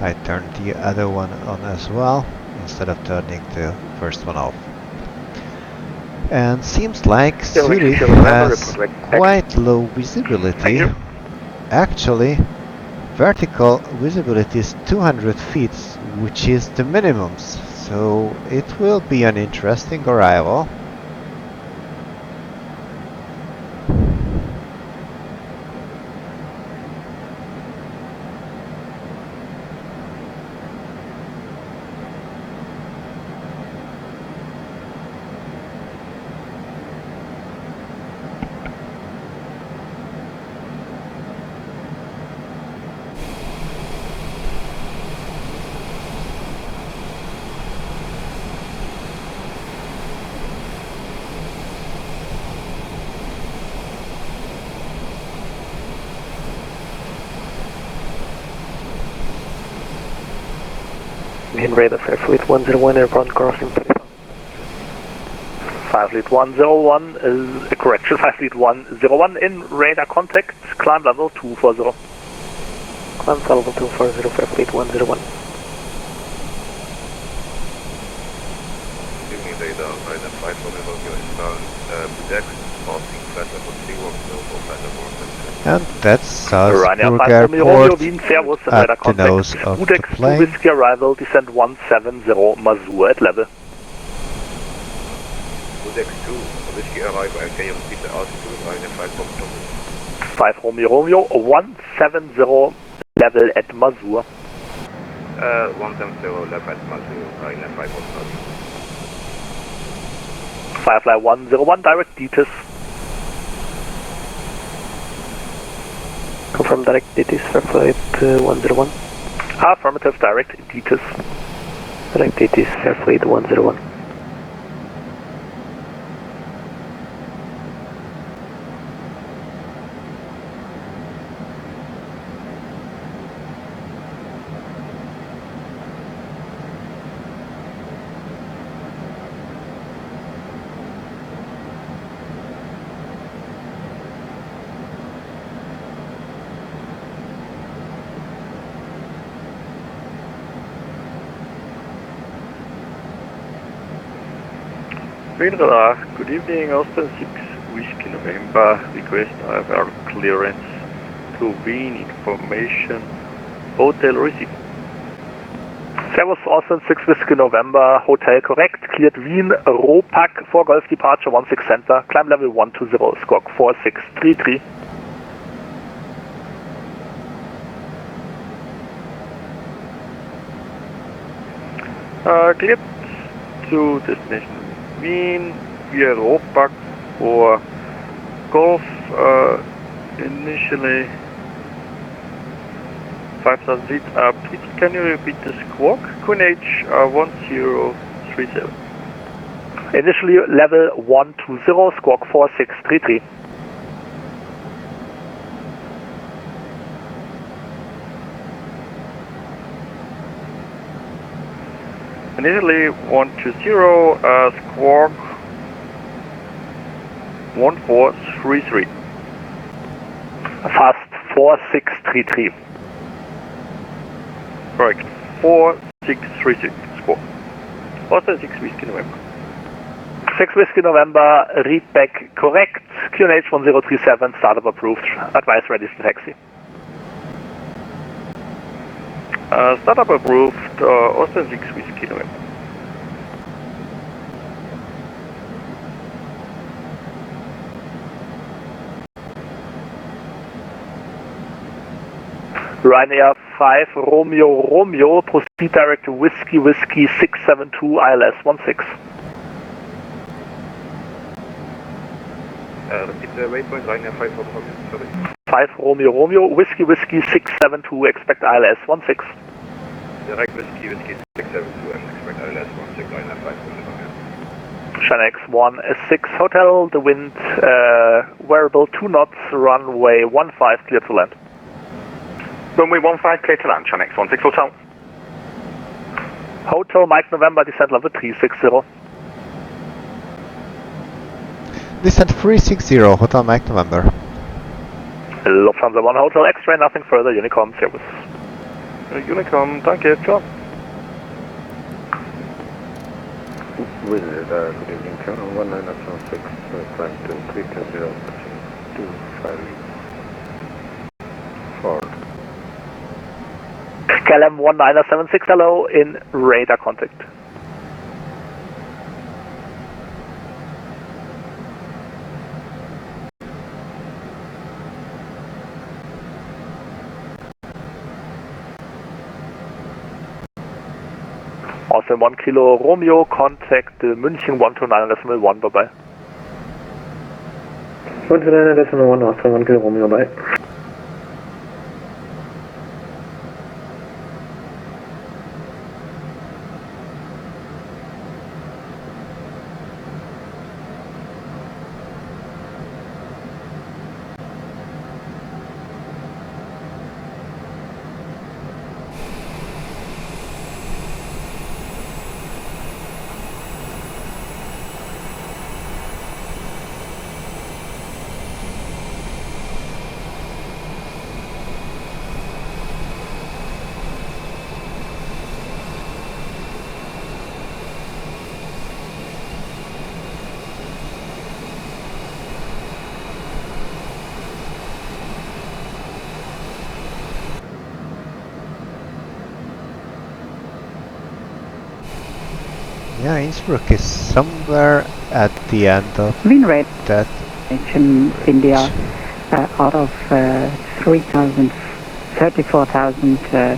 I turned the other one on as well, instead of turning the first one off. And seems like Zurich has quite low visibility. Actually, vertical visibility is 200 feet, which is the minimum, so it will be an interesting arrival. Wind radar Firefleet 101, airborne crossing 35. Firefleet 101 is a correction. Firefleet 101 in radar contact. Climb level 240. Climb level 240, Firefleet 101. Evening radar, radar 540 eastbound, Budapest, passing flat level 3, for flat level 1. And that's Salzburg Airport at the nose of the plane. Whiskey arrival, descent 170, Mazur at level. Udex 2, Whiskey arrival, and can you repeat the altitude? 5 Romeo, 170 level at Mazur. 170 level at Mazur, 5 Firefly 101, direct DTIS. Confirm direct DTIS for flight 101. Affirmative, direct DTIS. Direct DTIS for flight 101. Wind radar, good evening, Austin 6 Whiskey November, request IFR clearance to Wien, information, hotel received. Servus Austin 6 Whiskey November, hotel correct, cleared Wien, Ropack, for Golf departure 16 center, climb level 120, squawk 4633. Cleared to destination Wien via Ropack for Golf, initially 5,000 feet up. Can you repeat the squawk? QNH 1037. Initially level 120, squawk 4633. Initially 120, squawk 1433. Fast 4633. Correct. 4636 squawk. Austin 6 Whiskey November. 6 Whiskey November, read back correct, QNH 1037, startup approved, advise ready to taxi. Startup approved, Austin 6 Whiskey November. Ryanair 5 Romeo, proceed direct to Whiskey 672 ILS 16. Repeat the waypoint, Ryanair 5 Romeo, sorry. 5 Romeo, Whiskey 672, expect ILS 16. Direct Whiskey 672 and expect ILS 16, Ryanair 5 Romeo. Channel X1 Hotel, the wind variable 2 knots, runway 15 clear to land. Runway 15 clear to land, Channel X16 Hotel. Hotel Mike November, descent level 360. Descent 360, Hotel Mike November. Lufthansa 1 Hotel X-ray, nothing further, Unicom service. Unicom, danke, ciao. Good evening, Channel 1976, climb to 320, 254. KLM 1976, hello, in radar contact. Austin 1 Kilo Romeo, contact Munchen 129.1, bye bye. 129.1, Austin 1 Kilo Romeo, bye. Yeah, Innsbruck is somewhere at the end of Wind rate that in India out of 34,000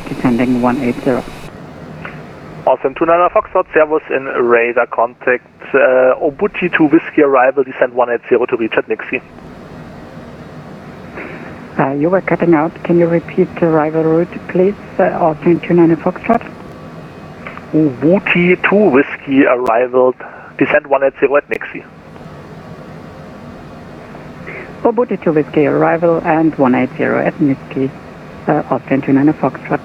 descending 180. Austin 29 Foxtrot, Servus in radar contact, Obuchi to Whiskey arrival, descent 180 to reach at Nixie. You were cutting out, can you repeat the arrival route please, Austin 29 Foxtrot? Ubuchi to Whiskey arrival, descent 180 at Nixie. Obuchi to Whiskey arrival and 180 at Nixie, Austin 29 Foxtrot.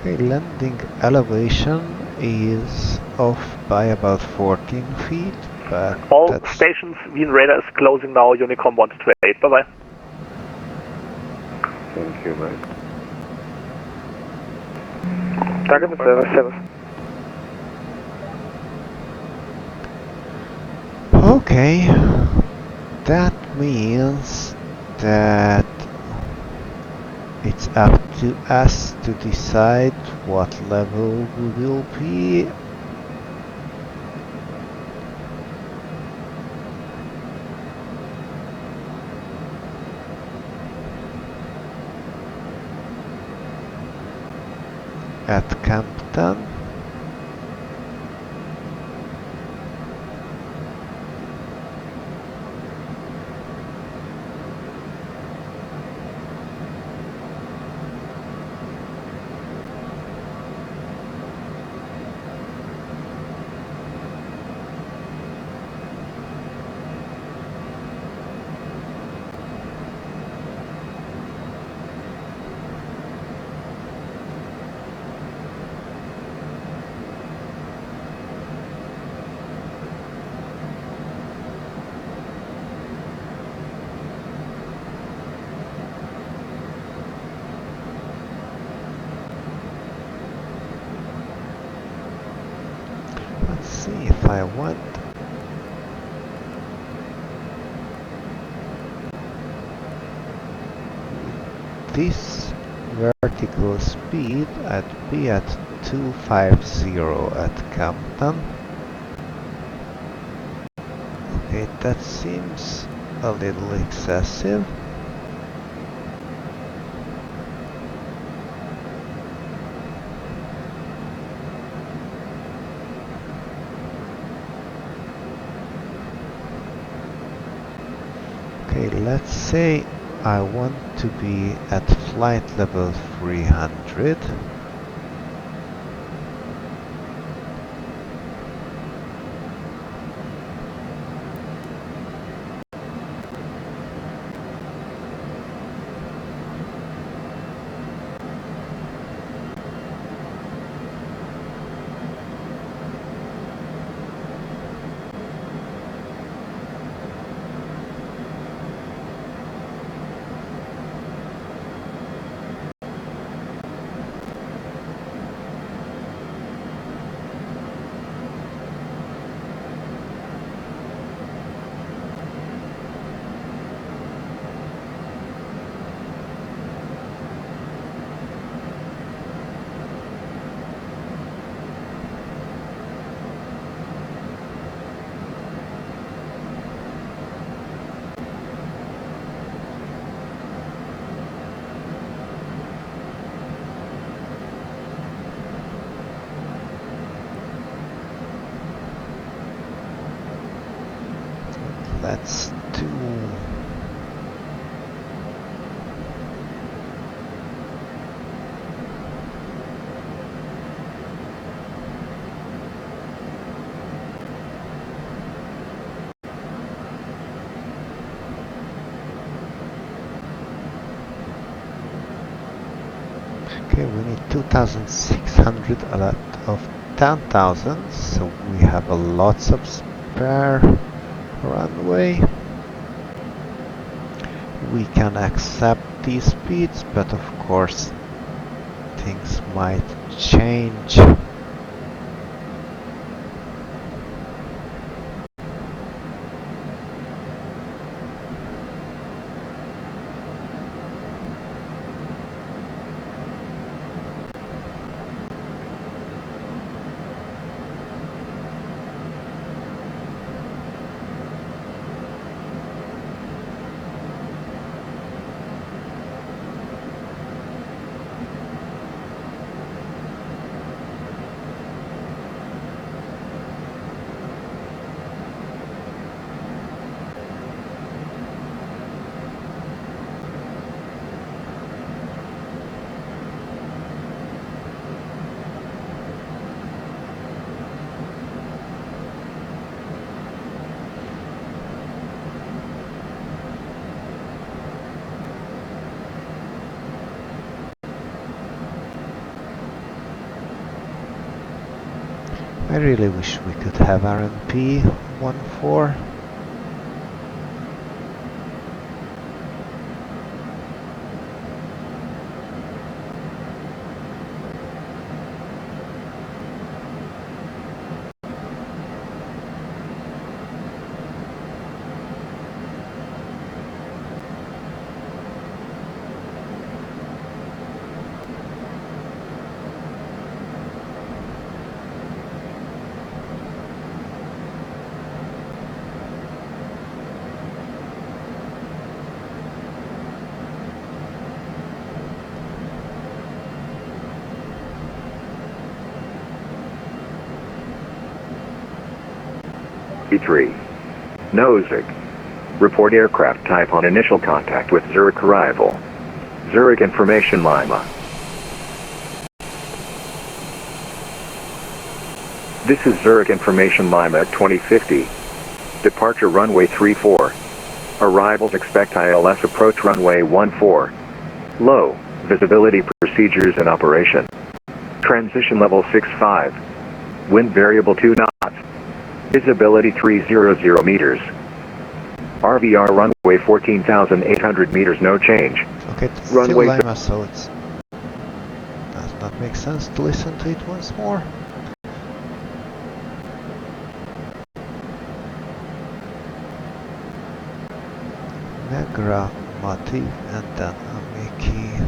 Okay, landing elevation is off by about 14 feet, but all stations, Wien radar is closing now, Unicom 128, bye bye. Thank you, mate. Danke für Service, Servus. Okay, that means that it's up to us to decide what level we will be. At Campton. see if I want this vertical speed, I'd be at 250 at Campton. Okay, that seems a little excessive. Okay, let's say I want to be at flight level 300. Let's do okay, we need 2,600 out of 10,000, so we have a lots of spare runway. We can accept these speeds, but of course things might change. I really wish we could have RNP 14. B3. Zurich. Report aircraft type on initial contact with Zurich arrival. Zurich information Lima. This is Zurich information Lima at 2050. Departure runway 34. Arrivals expect ILS approach runway 14. Low. Visibility procedures in operation. Transition level 65. Wind variable 2 knots. Visibility 300 meters. RVR runway 14,800 meters, no change. Okay, it's runway still Lima, so it's does not make sense to listen to it once more. Gra motive and then Amiki.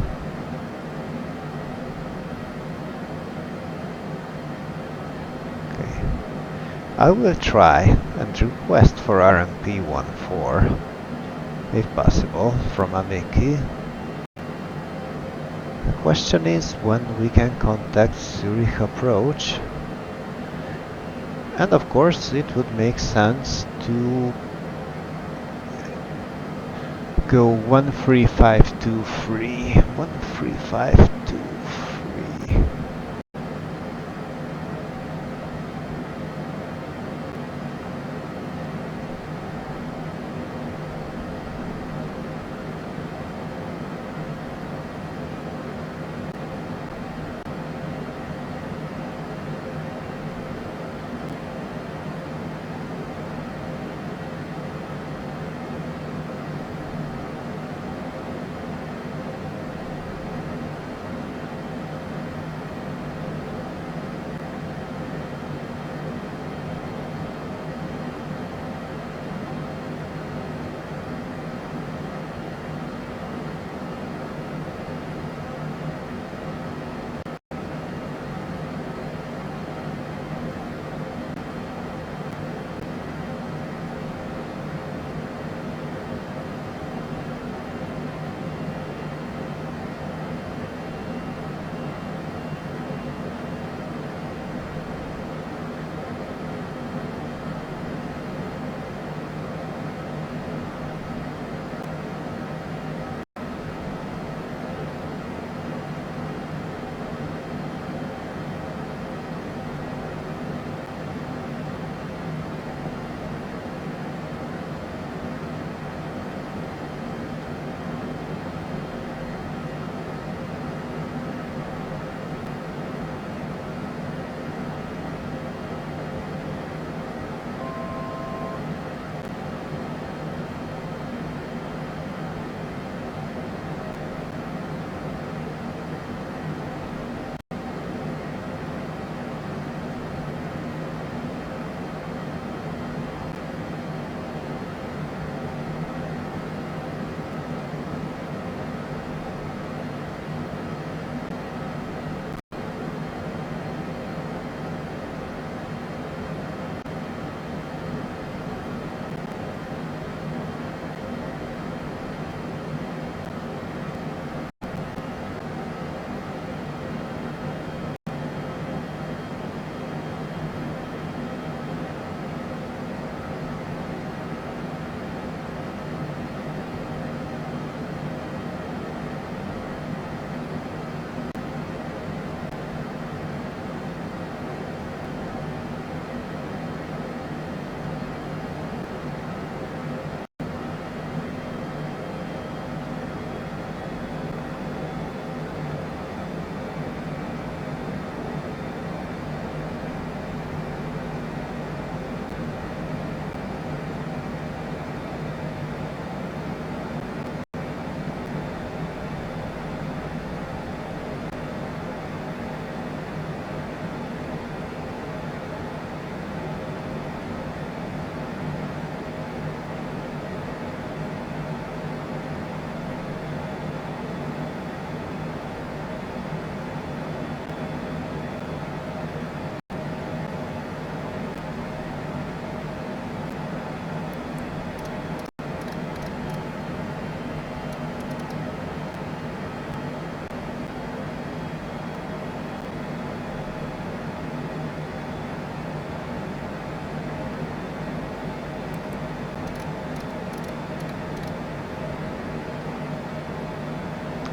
Okay. I will try and request for RMP14 if possible from Amiki. The question is when we can contact Zurich approach, and of course it would make sense to go 13523. 13523.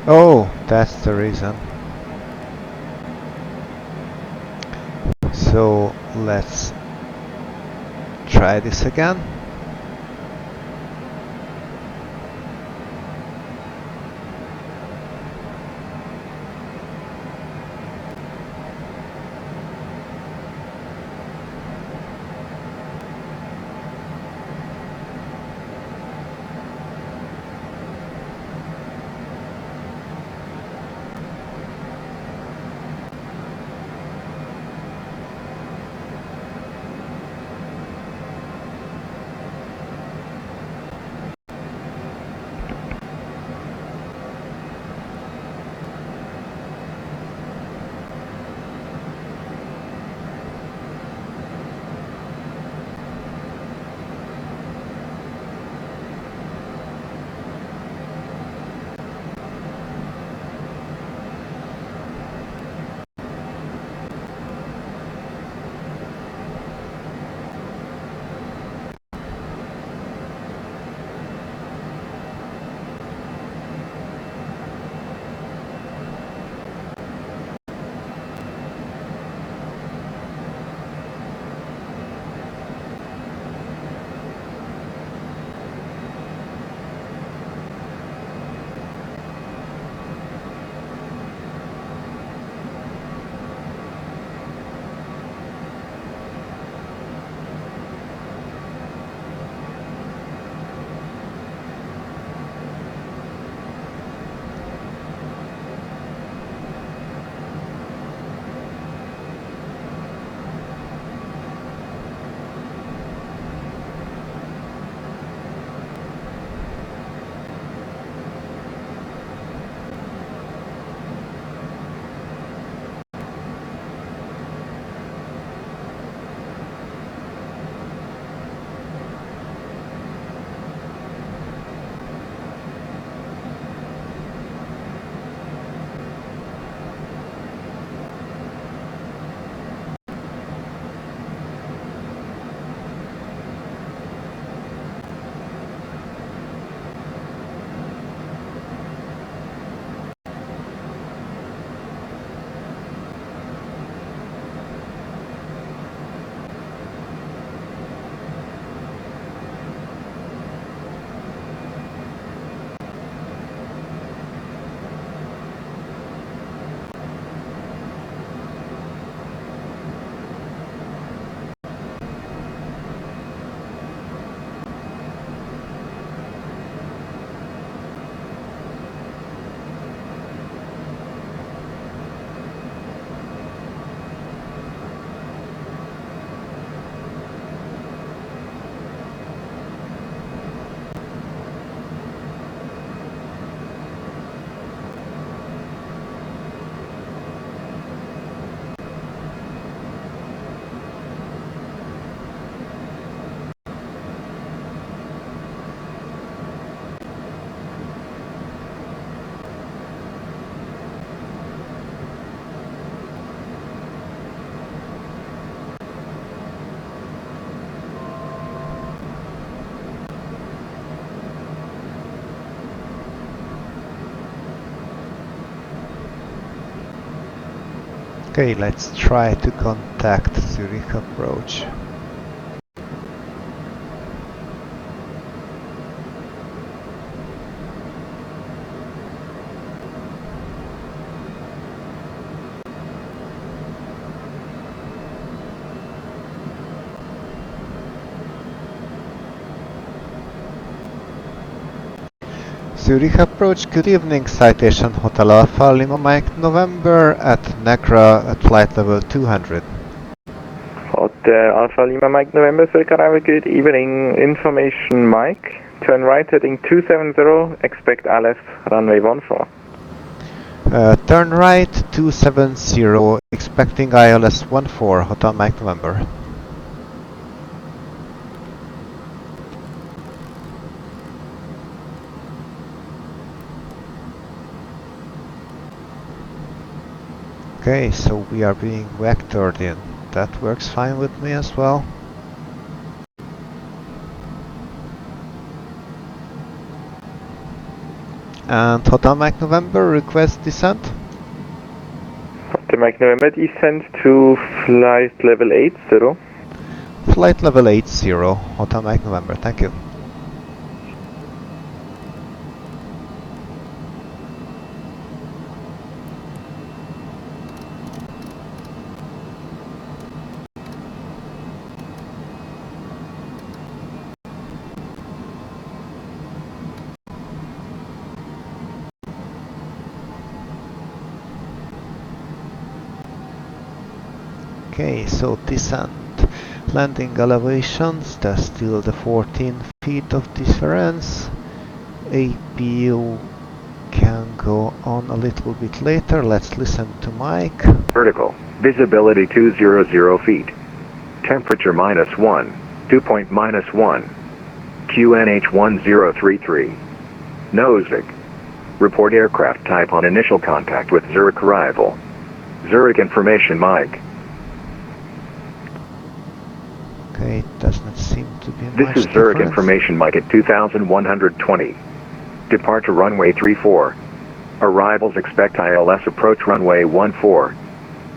Oh, that's the reason. So let's try this again. Okay, let's try to contact Zurich approach. Zurich approach, good evening, Citation Hotel Alpha Lima Mike November at Negra at flight level 200. Hotel Alpha Lima Mike November, Zurich arrival, good evening, information Mike, turn right heading 270, expect LS runway 14. Turn right 270, expecting ILS 14, Hotel Mike November. Okay, so we are being vectored in. That works fine with me as well. And Hotel Mike November, request descent. Hotel Mike November, descent to flight level 80. Flight level 80, Hotel Mike November, thank you. Okay, so descent. Landing elevations, there's still the 14 feet of difference. APU can go on a little bit later. Let's listen to Mike. Vertical. Visibility 200 feet. Temperature -1. Dew point -1. QNH 1033. Nozick. Report aircraft type on initial contact with Zurich arrival. Zurich information Mike. Okay, it does not seem to be much This is Zurich difference. information Mike at 2120. Departure runway 34. Arrivals expect ILS approach runway 14.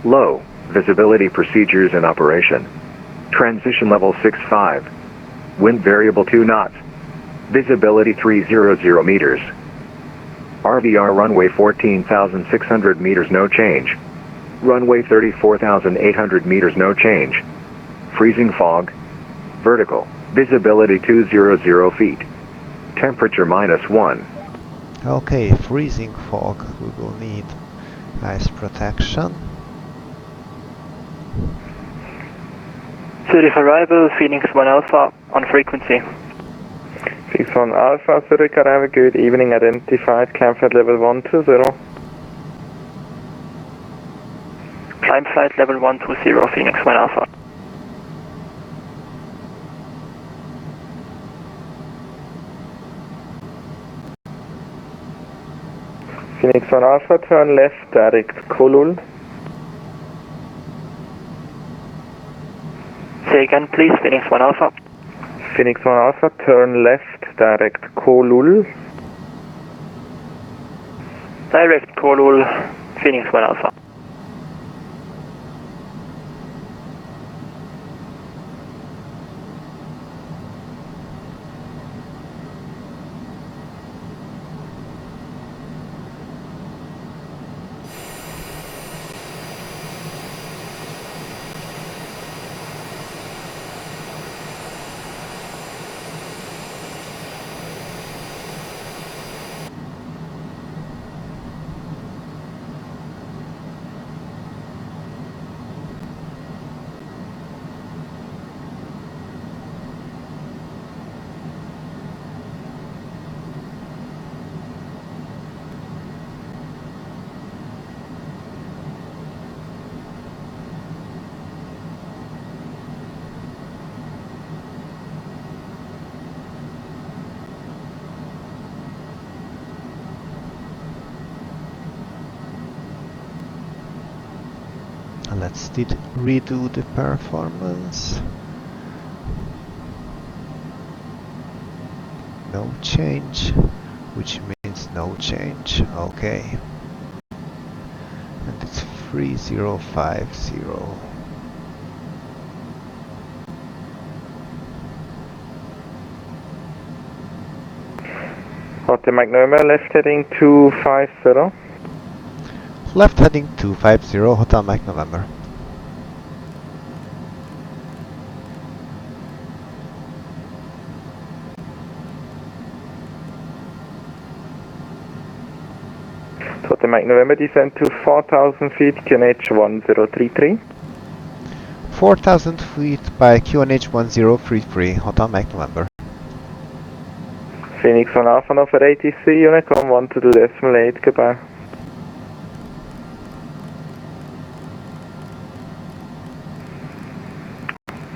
Low. Visibility procedures in operation. Transition level 65. Wind variable 2 knots. Visibility 300 meters. RVR runway 14,600 meters no change. Runway 34,800 meters no change. Freezing fog. Vertical. Visibility 200 feet. Temperature -1. Okay, freezing fog. We will need ice protection. Zurich arrival, Phoenix 1 Alpha on frequency. Phoenix 1 Alpha, Zurich arrival, good evening, identified, climb flight level 120. Climb flight level 120, Phoenix 1 Alpha. Phoenix 1 Alpha, turn left, direct Kolul. Say again, please, Phoenix 1 Alpha. Phoenix 1 Alpha, turn left, direct Kolul. Direct Kolul, Phoenix 1 Alpha. Let's redo the performance. No change, which means no change. Okay. And it's 3050. Hotel Mike November, left heading 250. Left heading 250, Hotel Mike November. Hotel Mike November, descend to 4,000 feet, QNH 1033. 4,000 feet by QNH 1033, Hotel Mike November. Phoenix 1 Alpha Nova ATC, Unicom 122.8, goodbye.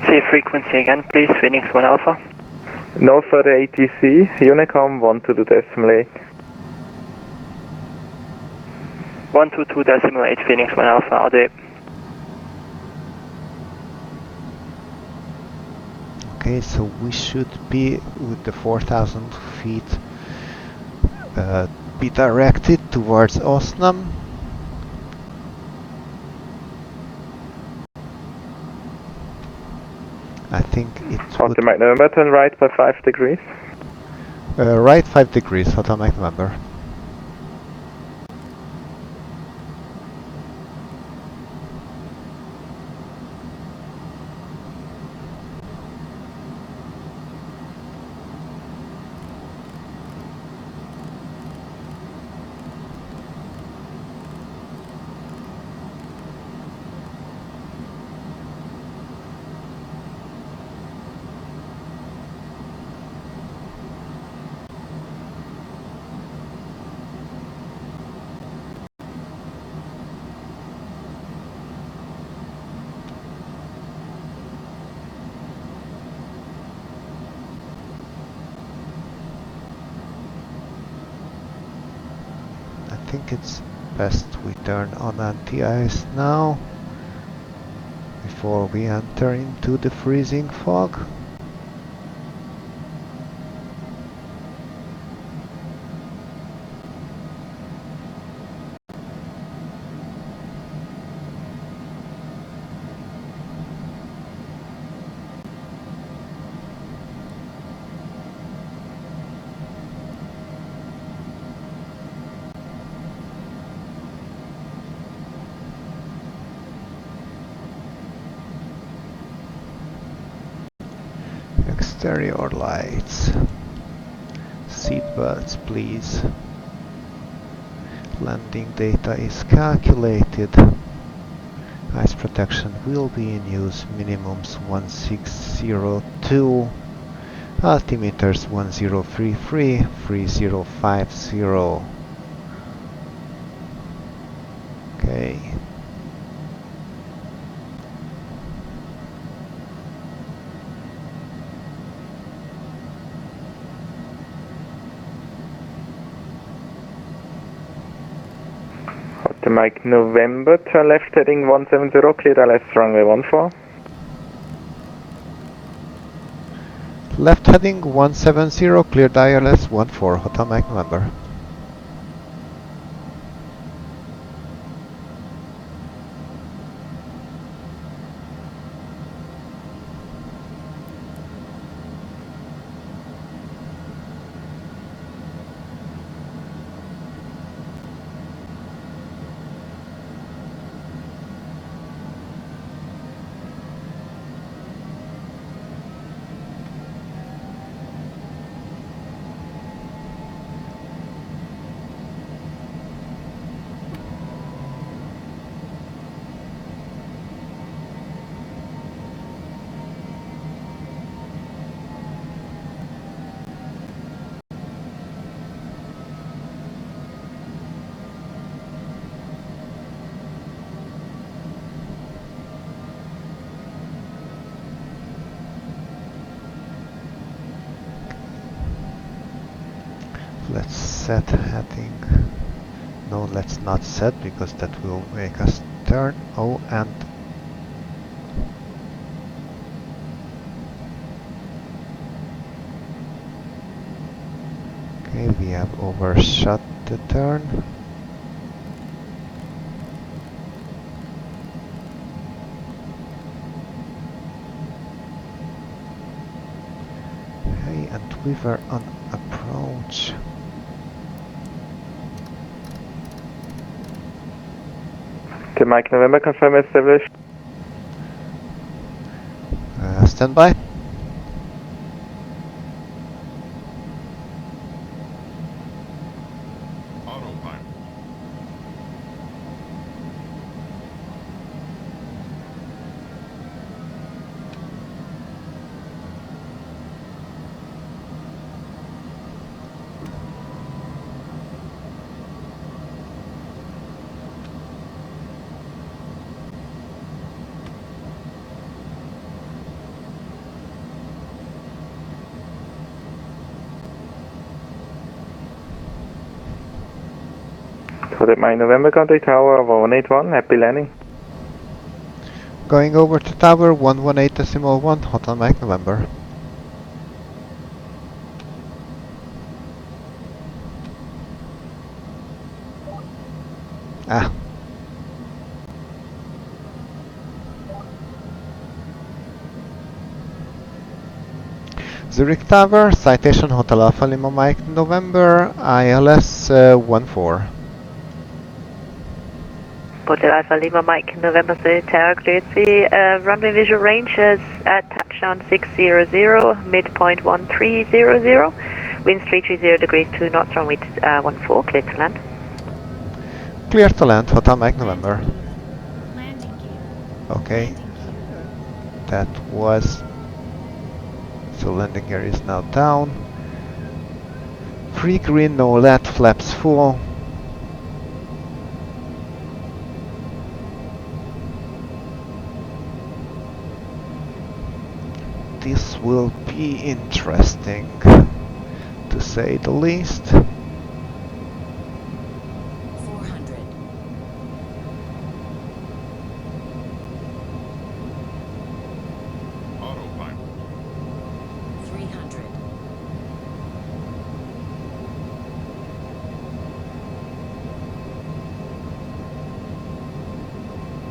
Say frequency again, please, Phoenix 1 Alpha. No further ATC, Unicom 122.8. 122.8, Phoenix 1 Alpha, Audi. Okay, so we should be with the 4,000 feet be directed towards Osnam. I think it would... Hotel Mike November, turn right by 5 degrees. Right 5 degrees, Hotel Mike November. I think it's best we turn on anti-ice now before we enter into the freezing fog. Exterior lights. Seatbelts, please. Landing data is calculated. Ice protection will be in use. Minimums 1602. Altimeters 1033, 3050. Okay. Hotel Mike November, turn left heading 170, cleared LS runway 14. Left heading 170, cleared ILS 14, Hotel Mike November. Let's set heading. No, let's not set because that will make us turn. Oh, and okay, we have overshot the turn. and we were on approach. Okay, Mike November, confirm established. Stand by. Coded Mike November, contact tower 181, happy landing. Going over to tower 118.1, Hotel Mike November. Ah. Zurich Tower, Citation Hotel Alpha Lima Mike November, ILS 14. Hotel Alpha Lima Mike November, the tower cleared the runway visual range is at touchdown 600, midpoint 1300, winds 330 degrees 2 knots, runway 14, clear to land. Clear to land, Hotel Mike November. Okay, that was... So landing gear is now down. Free green, no LED, flaps full. This will be interesting, to say the least. 400. Autopilot. 300.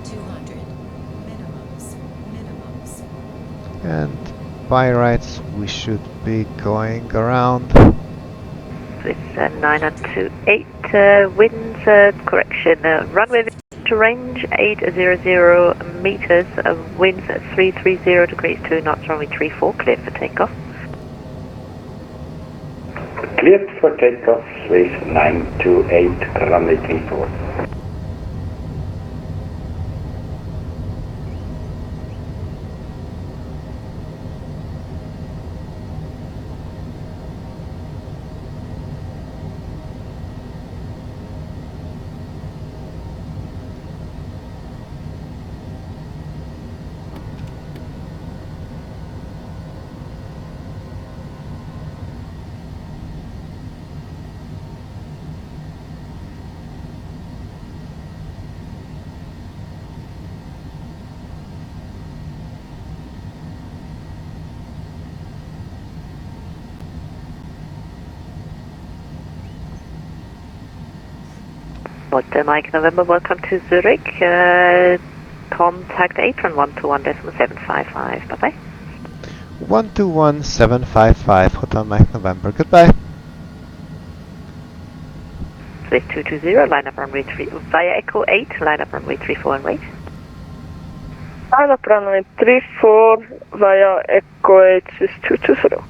200. Minimums. And by rights we should be going around. It's 928 winds, correction, runway range 800 meters, winds 330 degrees 2 knots, runway 34, clear for takeoff. Cleared for takeoff, Swiss 928, runway 34. Hotel Mike November, welcome to Zurich. Contact apron 121.755. Bye bye. 121.755, Hotel Mike November. Goodbye. Swiss 220, line up runway 3 via Echo 8, line up runway 34 and wait. Line up runway 34 via Echo 8, Swiss 220.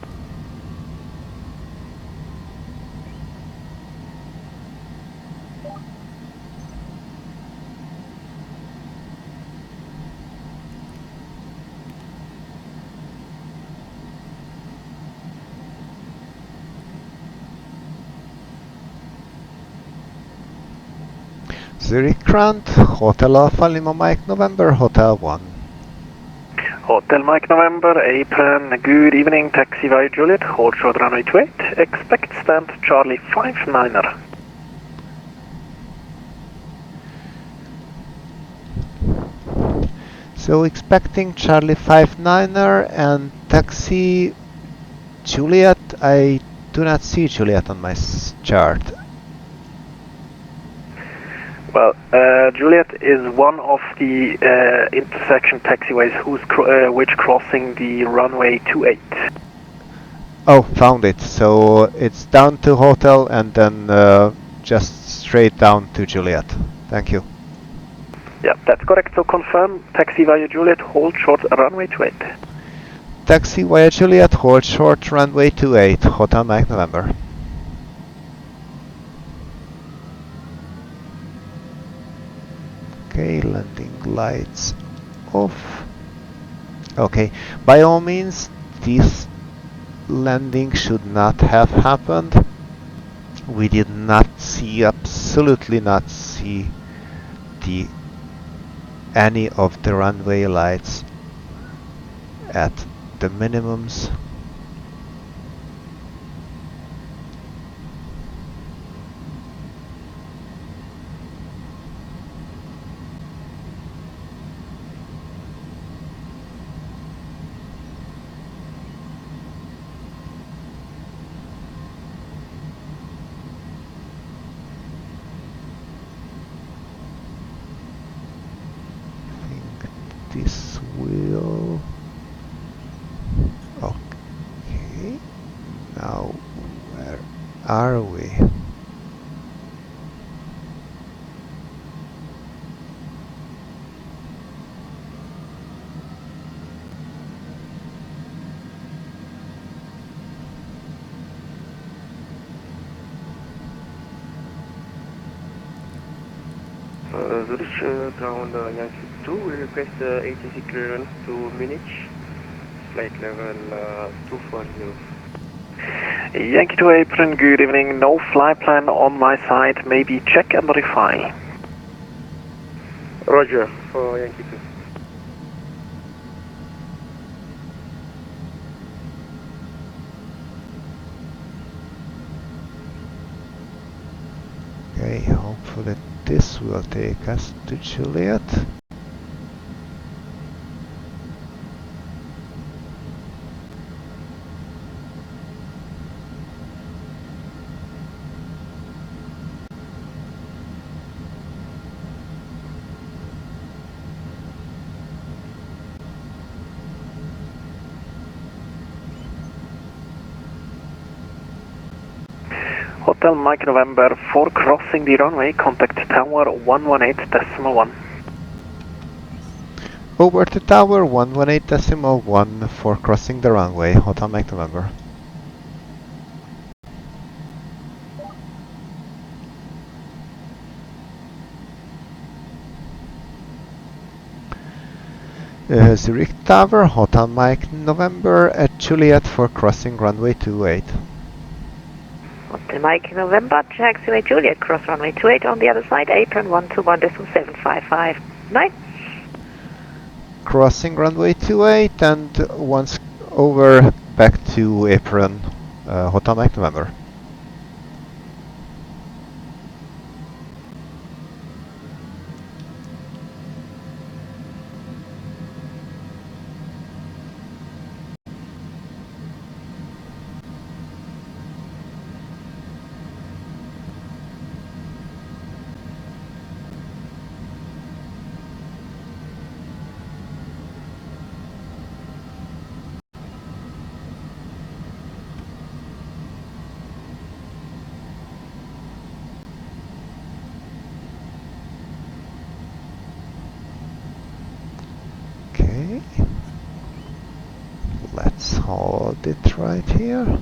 Zurich Grand, Hotel Alpha Lima Mike November, Hotel 1. Hotel Mike November, apron, good evening, taxi via Juliet, hold short runway 28, expect stand Charlie 59er. So expecting Charlie 59er and taxi Juliet. I do not see Juliet on my chart. Well, Juliet is one of the intersection taxiways which crossing the runway 28. Oh, found it. So it's down to hotel and then just straight down to Juliet. Thank you. Yeah, that's correct. So confirm taxi via Juliet, hold short runway 28. Taxi via Juliet, hold short runway 28, Hotel Mike November. Okay, landing lights off. Okay, by all means, this landing should not have happened. We did not see, absolutely not see any of the runway lights at the minimums. This will... Okay, now where are we? Zurich ground Yankee 2 will request ATC clearance to Munich, flight level 240. Yankee 2 apron, good evening. No flight plan on my side. Maybe check and modify. Roger for Yankee 2. Okay, hopefully this will take us to Juliet. Hotel Mike November, for crossing the runway, contact tower 118.1. Over to tower 118.1 for crossing the runway, Hotel Mike November. Zurich Tower, Hotel Mike November at Juliet for crossing runway 28. Hotel Mike November, taxiway Juliet, cross runway 28 on the other side, apron 121.7559. Crossing runway 28 and once over back to apron, Hotel Mike November. Okay, let's hold it right here.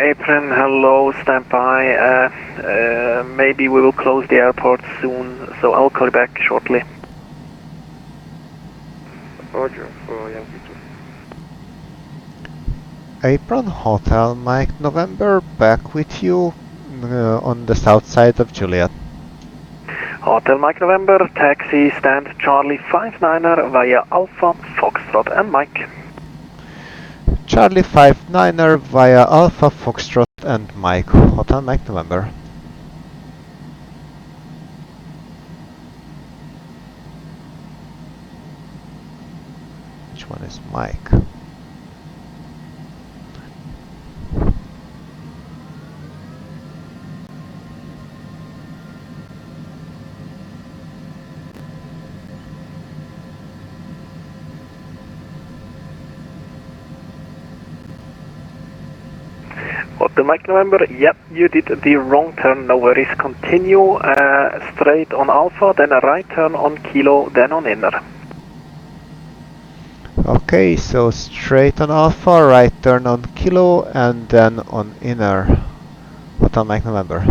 Apron, hello, stand by. Maybe we will close the airport soon, so I'll call you back shortly. Roger for Yankee 2. Apron, Hotel Mike November, back with you on the south side of Juliet. Hotel Mike November, taxi stand Charlie 59er via Alpha, Foxtrot and Mike. Charlie 59er via Alpha, Foxtrot and Mike. Hotel Mike November. Which one is Mike? Hotel Mike November, yep, you did the wrong turn, no worries. Continue straight on Alpha, then a right turn on Kilo, then on Inner. Okay, so straight on Alpha, right turn on Kilo, and then on Inner. Hotel Mike November.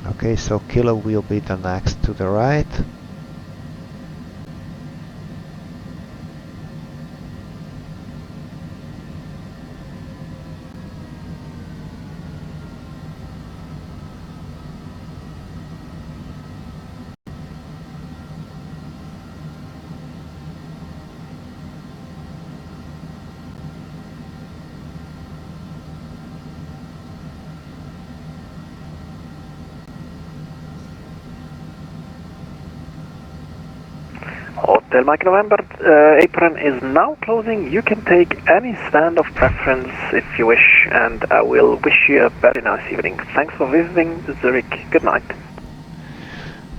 Okay, so Kilo will be the next to the right. Hotel Mike November, apron is now closing. You can take any stand of preference if you wish, and I will wish you a very nice evening. Thanks for visiting Zurich. Good night.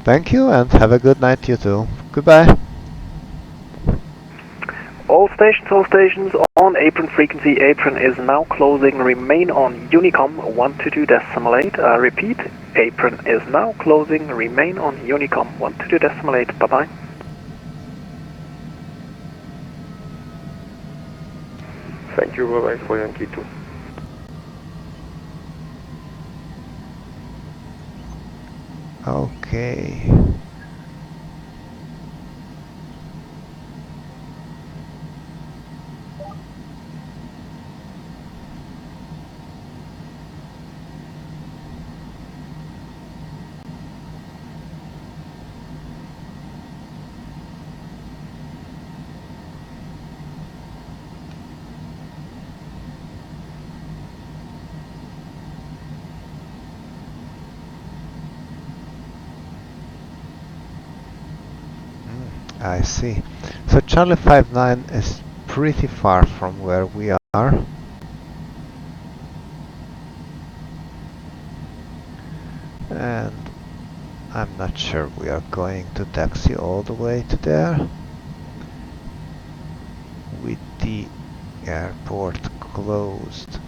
Thank you, and have a good night you too. Goodbye. All stations on apron frequency. Apron is now closing. Remain on Unicom 122.8. I repeat, apron is now closing. Remain on Unicom 122.8. Bye-bye. Thank you, bye-bye for Yankee 2. Okay. I see. So Charlie 59 is pretty far from where we are. And I'm not sure we are going to taxi all the way to there. With the airport closed.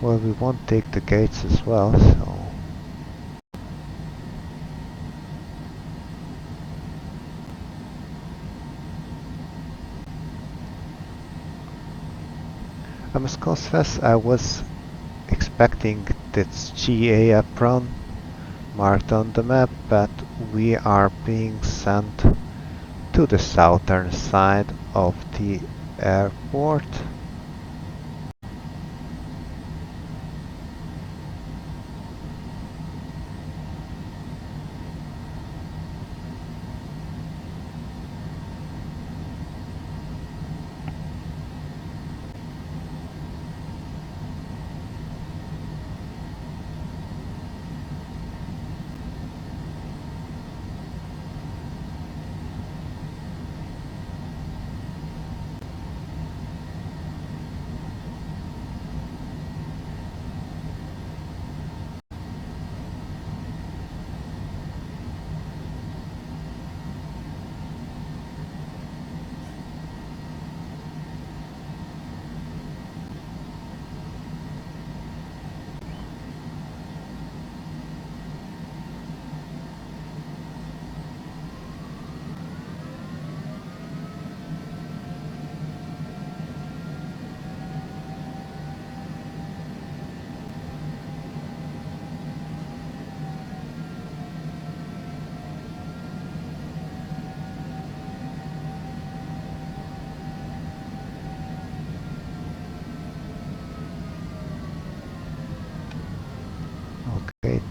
Well, we won't take the gates as well, so... I must confess, I was expecting this GA apron marked on the map, but we are being sent to the southern side of the airport.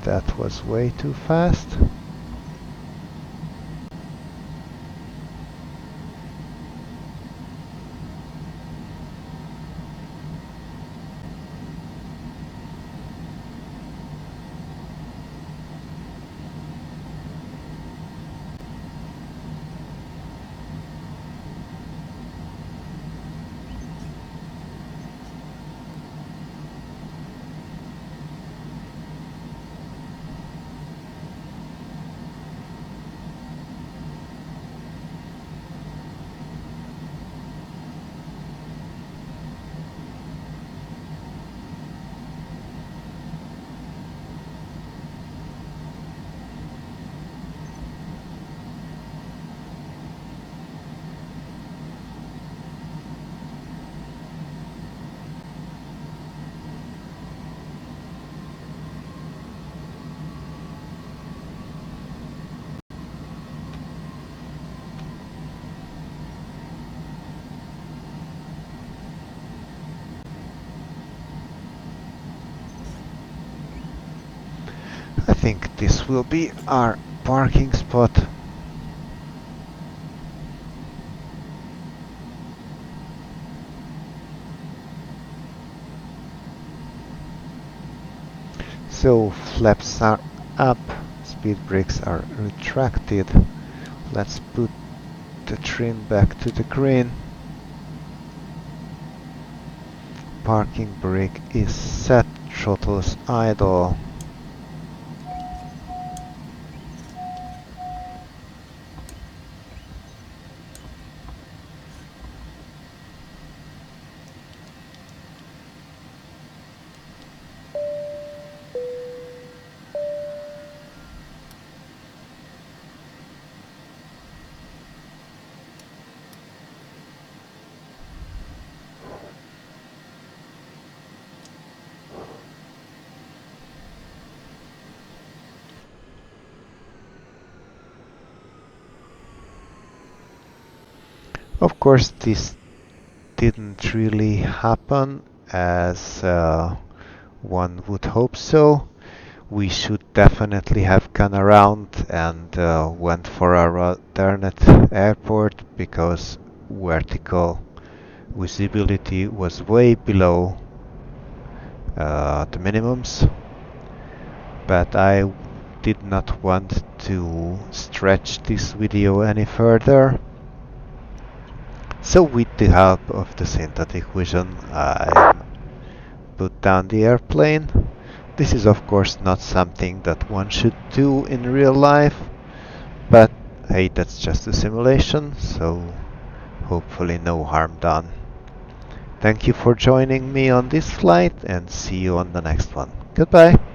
That was way too fast. I think this will be our parking spot. So flaps are up, speed brakes are retracted. Let's put the trim back to the green. Parking brake is set, throttles idle. Of course, this didn't really happen as one would hope so. We should definitely have gone around and went for our alternate airport because vertical visibility was way below the minimums. But I did not want to stretch this video any further. So with the help of the synthetic vision, I put down the airplane. This is of course not something that one should do in real life, but hey, that's just a simulation, so hopefully no harm done. Thank you for joining me on this flight and see you on the next one. Goodbye!